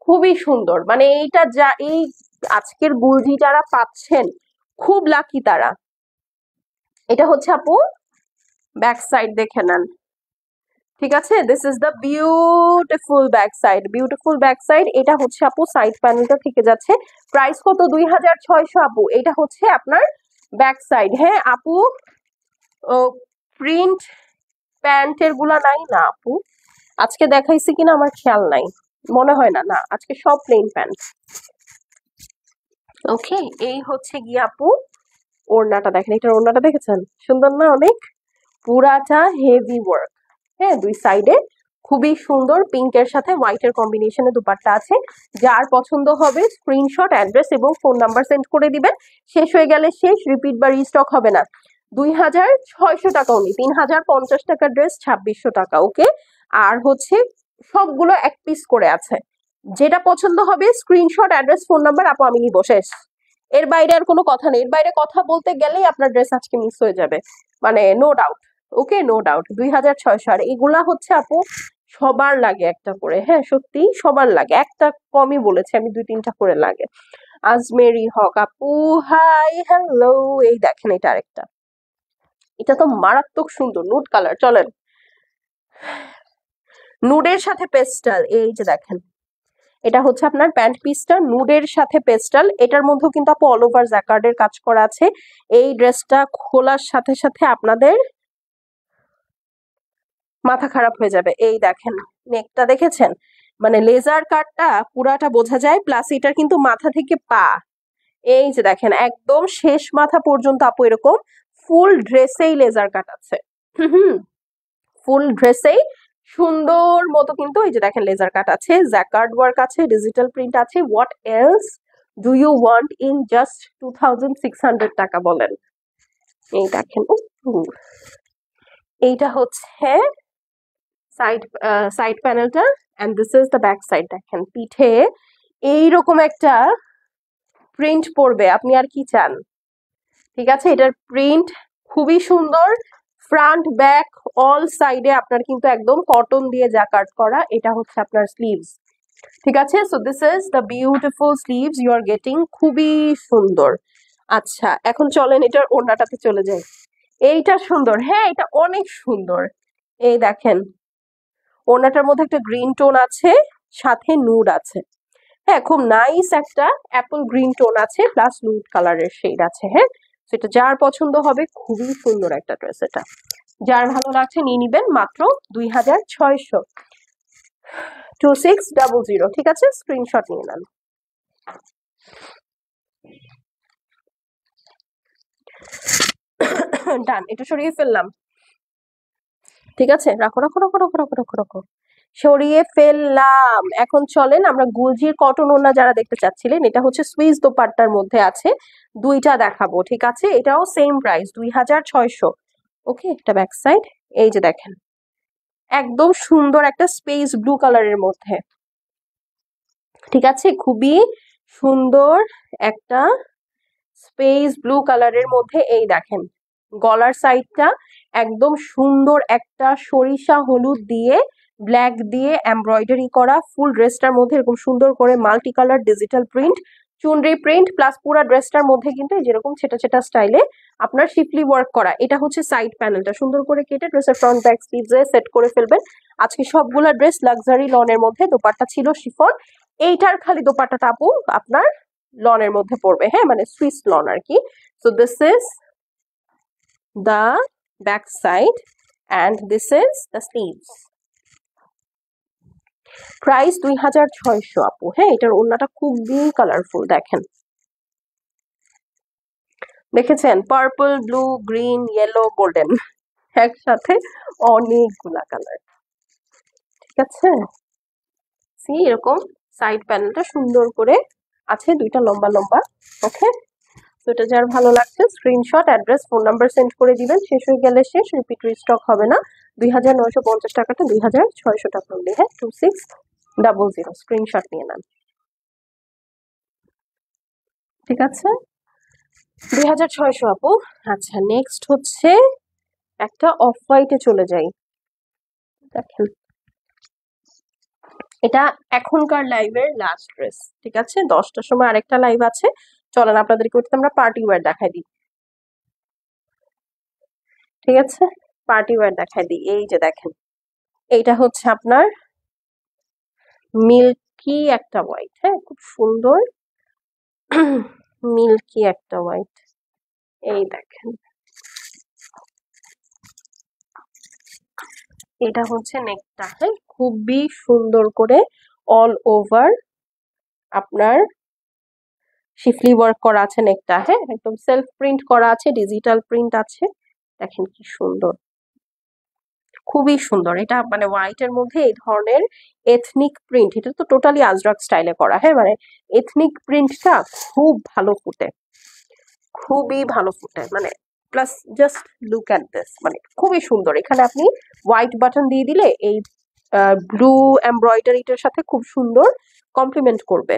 খুবই সুন্দর। মানে এইটা যা, এই আজকের গুলজি যারা পাচ্ছেন খুব লাকি তারা। এটা হচ্ছে আপু ব্যাক সাইড, দেখে নেন। ঠিক আছে, this is the beautiful back side, beautiful back side. এটা হচ্ছে আপু সাইড প্যানেলটা থেকে যাচ্ছে। প্রাইস কত? 2,600 আপু। এটা হচ্ছে আপনার ব্যাক সাইড। হ্যাঁ আপু, প্রিন্ট প্যান্টের গুলা নাই না আপু? আজকে দেখাইছি কিনা আমার খেয়াল নাই, মনে হয় না। না, আজকে সব প্লেন প্যান্ট। ওকে, এই হচ্ছে গিয়ে আপু ওড়নাটা দেখেন। এটার ওড়নাটা দেখেছেন? সুন্দর না অনেক? পুরাটা হেভি ওয়ার্ক। হ্যাঁ, 2 সাইডে খুবই সুন্দর, পিঙ্কের সাথে হোয়াইটের কম্বিনেশনে দুপাট্টা আছে। যার পছন্দ হবে স্ক্রিনশট, অ্যাড্রেস এবং ফোন নাম্বার সেন্ড করে দিবেন। শেষ হয়ে গেলে শেষ, রিপিট বা রিস্টক হবে না। 2600 টাকা উনি, 3050 টাকার ড্রেস 2600 টাকা। ওকে, আর হচ্ছে সবগুলো এক পিস করে আছে। যেটা পছন্দ হবে স্ক্রিনশট, অ্যাড্রেস, ফোন নাম্বার, আপু আমি নিবো, শেষ। এর বাইরে আর কোনো কথা নেই, এর বাইরে কথা বলতে গেলেই আপনার ড্রেস আজকে মিস হয়ে যাবে, মানে নো ডাউট। ওকে, নো ডাউট। 2600। আর এগুলা হচ্ছে আপু সবার লাগে একটা করে, হ্যাঁ সত্যি সবার লাগে, একটা কমই বলেছে আমি, 2-3টা করে লাগে। আজমেরি হক আপু, হাই হ্যালো। এই দেখেন এটা আরেকটা, এটা তো মারাত্মক সুন্দর নুড কালার। চলেন, নুডের সাথে পেস্টাল, এই যে দেখেন এটা হচ্ছে আপনার প্যান্ট পিসটা, নুডের সাথে পেস্টাল। এটার মধ্যেও কিন্তু আপু অল ওভার জ্যাকার্ডের কাজ করা আছে। এই ড্রেসটা খোলার সাথে সাথে আপনাদের মাথা খারাপ হয়ে যাবে। এই দেখেন নেকটা দেখেছেন, মানে লেজার কাটটা পুরাটা বোঝা যায়, প্লাস এটার কিন্তু মাথা থেকে পা, এই যে দেখেন একদম শেষ মাথা পর্যন্ত আপু এরকম ফুল ড্রেসেই লেজার কাট আছে। হুম, ফুল ড্রেসেই সুন্দর মতো কিন্তু এই যে দেখেন লেজার কাট আছে, জ্যাকার্ড ওয়ার্ক আছে, ডিজিটাল প্রিন্ট আছে। What else do you want in just 2600 টাকা বলেন। এই দেখেন, এইটা হচ্ছে সাইড সাইড প্যানেলটা, and this is the back side. দেখেন পিঠে এইরকম একটা প্রিন্ট পড়বে, আপনি আর কি চান। ঠিক আছে, এটার প্রিন্ট খুবই সুন্দর, ফ্রন্ট ব্যাক অল সাইডে আপনার কিন্তু একদম কটন দিয়ে জ্যাকার্ড করা। এটা হচ্ছে আপনার স্লিভস। ঠিক আছে, so this is the beautiful sleeves you are getting, খুবই সুন্দর। আচ্ছা এখন চলেন এটার ওড়নাটাতে চলে যাই। এইটা সুন্দর, হ্যাঁ এটা অনেক সুন্দর। এই দেখেন ওড়নাটার মধ্যে একটা গ্রিন টোন আছে, সাথে নুড আছে। হ্যাঁ খুব নাইস একটা অ্যাপল গ্রিন টোন আছে, প্লাস নুড কালারের শেড আছে। হ্যাঁ, সেটা যার পছন্দ হবে, খুবই সুন্দর একটা ড্রেস। এটা যার ভালো লাগছে নিয়ে নিবেন, মাত্র 2600। 2600। ঠিক আছে, স্ক্রিনশট নিয়ে নেন। ডান, এটা সরিয়ে ফেললাম। ঠিক আছে, রাখো রাখো রাখো রাখো রাখো রাখো রাখো, সরিয়ে ফেললাম। এখন চলেন আমরা গুলজির কটন ওড়না যারা দেখতে চাচ্ছিলেন, এটা হচ্ছে সুইস দোপাট্টার মধ্যে আছে, দুইটা দেখাবো। ঠিক আছে, এটাও সেম প্রাইস 2600। ওকে, এটা ব্যাক সাইড, এই যে দেখেন একদম সুন্দর একটা স্পেস ব্লু কালারের মধ্যে। ঠিক আছে, খুবই সুন্দর একটা স্পেস ব্লু কালারের মধ্যে। এই দেখেন গলার সাইডটা একদম সুন্দর একটা সরিষা হলুদ দিয়ে ব্ল্যাক দিয়ে এমব্রয়ডারি করা, ফুল ড্রেসটার মধ্যে এরকম সুন্দর করে multi colour digital print, chunri print, plus পুরো ড্রেসটার মধ্যে কিন্তু যেরকম ছেটা ছেটা স্টাইলে আপনার শিফলি ওয়ার্ক করা। এটা হচ্ছে সাইড প্যানেলটা, সুন্দর করে কেটে ড্রেসের ফ্রন্ট ব্যাক স্লিভসে সেট করে ফেলবেন। আজকে সবগুলা ড্রেস লাক্সারি লনের মধ্যে, দোপাট্টা ছিল শিফন। এইটার খালি দোপাট্টাটা আপু আপনার লনের মধ্যে পড়বে, হ্যাঁ মানে সুইস লন আর কি। So this is the back side and this is the sleeves. Price 2600 আপু। হ্যাঁ, এটার ওড়নাটা খুবই কালারফুল, দেখেন দেখেছেন purple, blue, green, yellow, golden, একসাথে অনেকগুলা কালার। ঠিক আছে, সি এরকম সাইড প্যানেলটা সুন্দর করে আছে, দুইটা লম্বা লম্বা। ওকে, তো এটা যার ভালো লাগছে screenshot, address, phone number send করে দিবেন। শেষ হয়ে গেলে শেষ, রিপিট রিস্টক হবে না। 2950 টাকাটা 2600 টাকা হলে, হ্যাঁ 2600। স্ক্রিনশট নিয়ে নেন। ঠিক আছে, 2600 আপু। আচ্ছা নেক্সট হচ্ছে একটা অফ হোয়াইটে চলে যাই। দেখেন এটা এখনকার লাইভের লাস্ট ড্রেস। ঠিক আছে, 10টার সময় আরেকটা লাইভ আছে, চলেন আপনাদেরকে ওটাতে আমরা পার্টি ওয়্যার দেখাই দিই। ঠিক আছে, পার্টি ওয়্যার দেখাই দিই। এই যে দেখেন এইটা হচ্ছে আপনার মিল্কি একটা হোয়াইট, হ্যাঁ খুব সুন্দর মিল্কি একটা হোয়াইট। এই দেখেন এটা হচ্ছে নেকটা, হ্যাঁ খুবই সুন্দর করে অল ওভার আপনার শিফলি ওয়ার্ক করা আছে নেকটা, হ্যাঁ একদম সেলফ প্রিন্ট করা আছে, ডিজিটাল প্রিন্ট আছে। দেখেন কি সুন্দর, খুবই সুন্দর। এটা মানে হোয়াইট এর মধ্যে এই ধরনের এথনিক প্রিন্ট, এটা তো টোটালি আজরাক স্টাইলে করা, হ্যাঁ মানে এথনিক প্রিন্টটা খুব ভালো ফুটে, খুবই ভালো ফুটে মানে। Plus just look at this, মানে খুবই সুন্দর। এখানে আপনি হোয়াইট বাটন দিয়ে দিলে এই ব্লু এমব্রয়ডারিটার সাথে খুব সুন্দর কমপ্লিমেন্ট করবে।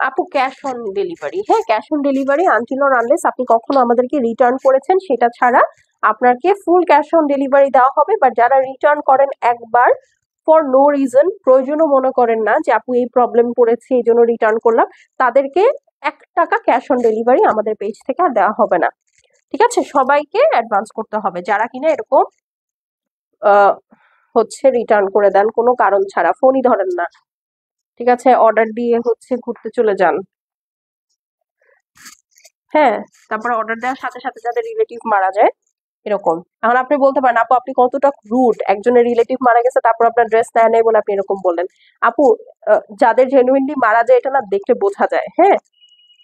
আপু ক্যাশ অন ডেলিভারি, হ্যাঁ cash on delivery until or unless আপনি কখনো আমাদেরকে রিটার্ন করেছেন সেটা ছাড়া আপনাকে ফুল ক্যাশ অন ডেলিভারি দেওয়া হবে। বাট যারা রিটার্ন করেন একবার ফর নো রিজন, প্রয়োজনও মনে করেন না যে আপু এই প্রবলেম পড়েছে এই জন্য রিটার্ন করলাম, তাদেরকে 1 টাকা ক্যাশ অন ডেলিভারি আমাদের পেজ থেকে আর দেওয়া হবে না। ঠিক আছে, সবাইকে অ্যাডভান্স করতে হবে যারা কিনা এরকম আহ, হচ্ছে রিটার্ন করে দেন কোনো কারণ ছাড়া, ফোনই ধরেন না। ঠিক আছে, অর্ডার দিয়ে হচ্ছে ঘুরতে চলে যান। হ্যাঁ, তারপরে অর্ডার দেওয়ার সাথে সাথে যাদের রিলেটিভ মারা যায় এরকম। এখন আপনি বলতে পারেন আপু আপনি কতটা রুড, একজনের রিলেটিভ মারা গেছে তারপর আপনার ড্রেস নেয় নাই বলে আপনি এরকম বললেন। আপু যাদের জেনুইনলি মারা যায় এটা না দেখতে বোঝা যায়, হ্যাঁ।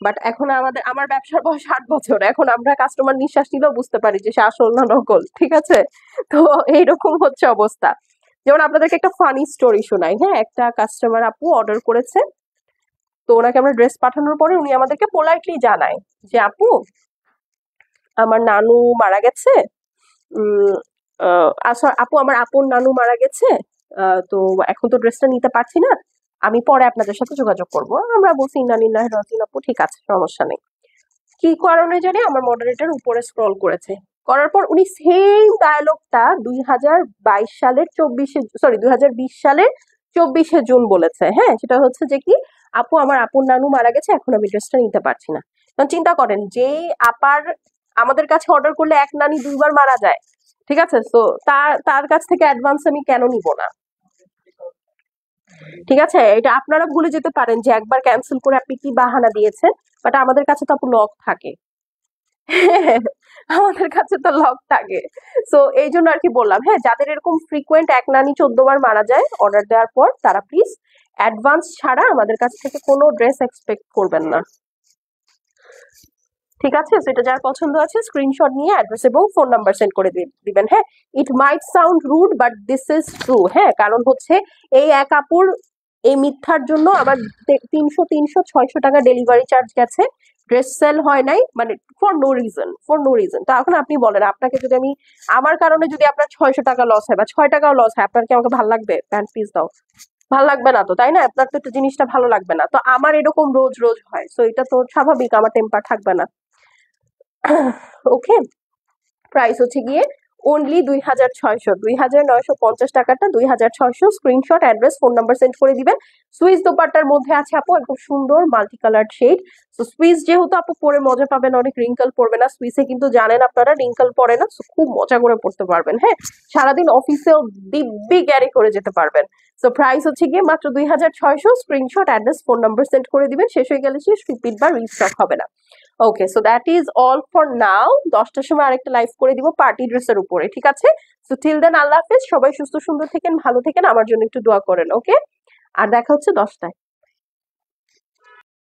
বাট এখন আমার ব্যবসার বয়স 8 বছর, এখন আমরা কাস্টমার নিঃশ্বাস নিলেও বুঝতে পারি যে সে আসল না নকল। ঠিক আছে, তো এইরকম হচ্ছে অবস্থা। যেমন আপনাদেরকে একটা ফানি স্টোরি শোনাই, হ্যাঁ। একটা কাস্টমার আপু অর্ডার করেছে, তো ওনাকে আমরা ড্রেস পাঠানোর পরে উনি আমাদেরকে পোলাইটলি জানায় যে আপু আমার নানু মারা গেছে, উম আচ্ছা আপু আমার আপন নানু মারা গেছে, তো এখন তো ড্রেসটা নিতে পারছি না, আমি পরে আপনাদের সাথে যোগাযোগ করব। আমরা বলছি ইন্না লিল্লাহি ওয়া ইন্না ইলাইহি রাজিউন, আপু ঠিক আছে সমস্যা নেই। কি কারণে জানি আমার মডারেটর উপরে স্ক্রল করেছে, করার পর উনি সেম ডায়ালগটা 2022 সালের 24 সরি 2020 সালের 24 জুন বলেছে, হ্যাঁ। সেটা হচ্ছে যে কি আপু আমার আপন নানু মারা গেছে এখন আমি ড্রেসটা নিতে পারছি না। তখন চিন্তা করেন যে আপার আমাদের কাছে অর্ডার করলে এক নানি 2বার মারা যায়। ঠিক আছে, তো তার তার কাছ থেকে অ্যাডভান্স আমি কেন নিব না? ঠিক আছে, এটা আপনারা ভুলে যেতে পারেন যে একবার ক্যান্সেল করে আপনি কি বাহানা দিয়েছেন, বাট আমাদের কাছে তো আপু লক থাকে। আমাদের কাছে তো লক থাকে। সো এই জন্য আর কি বললাম, হ্যাঁ যাদের এরকম ফ্রিকোয়েন্ট এক নানি 14বার মারা যায় অর্ডার দেওয়ার পর তারা প্লিজ অ্যাডভান্স ছাড়া আমাদের কাছ থেকে কোনো ড্রেস এক্সপেক্ট করবেন না। ঠিক আছে, সেটা যার পছন্দ আছে স্ক্রিনশট নিয়ে অ্যাড্রেস এবং ফোন নাম্বার সেন্ড করে দিবেন, হ্যাঁ। It might sound rude but this is true, হ্যাঁ। কারণ হচ্ছে এই এক আপুর এই মিথ্যার জন্য আমার 300 300 600 টাকা ডেলিভারি চার্জ গেছে, ড্রেস সেল হয় নাই, মানে for no reason, for no reason. তো এখন আপনি বলেন আপনাকে যদি আমি আমার কারণে যদি আপনার 600 টাকা লস হয় বা 6 টাকাও লস হয়, আপনার কি আমাকে ভালো লাগবে? প্যান্ট পিস দাও, ভালো লাগবে না তো, তাই না? আপনার তো একটু জিনিসটা ভালো লাগবে না। তো আমার এরকম রোজ রোজ হয়, তো এটা তো স্বাভাবিক আমার টেম্পার থাকবে না। ওকে, প্রাইস হচ্ছে গিয়ে অনলি 2600, 2950 টাকাটা 2600, screenshot address phone number send করে দিবেন। সুইস দোপাট্টার মধ্যে আছে আপু একদম সুন্দর মাল্টি কালার শেড। তো সুইস যেহেতু আপু পরে মজা পাবেন, অনেক রিঙ্কল পড়বে না। সুইসে কিন্তু জানেন আপনারা রিঙ্কল পড়ে না, খুব মজা করে পড়তে পারবেন, হ্যাঁ। সারাদিন অফিসেও দিব্যি ক্যারি করে যেতে পারবেন। সো প্রাইস হচ্ছে গিয়ে মাত্র 2600, screenshot address phone number send করে দিবেন। শেষ হয়ে গেলে শেষ, রিপিট বা রিস্টক হবে না। Okay, so that is all for now. 10টার সময় আরেকটা লাইভ করে দিব পার্টি ড্রেসের উপরে, ঠিক আছে? সো টিল দেন আল্লাহ হাফেজ, সবাই সুস্থ সুন্দর থেকেন, ভালো থেকেন, আমার জন্য একটু দোয়া করেন, ওকে? আর দেখা হচ্ছে 10টায়।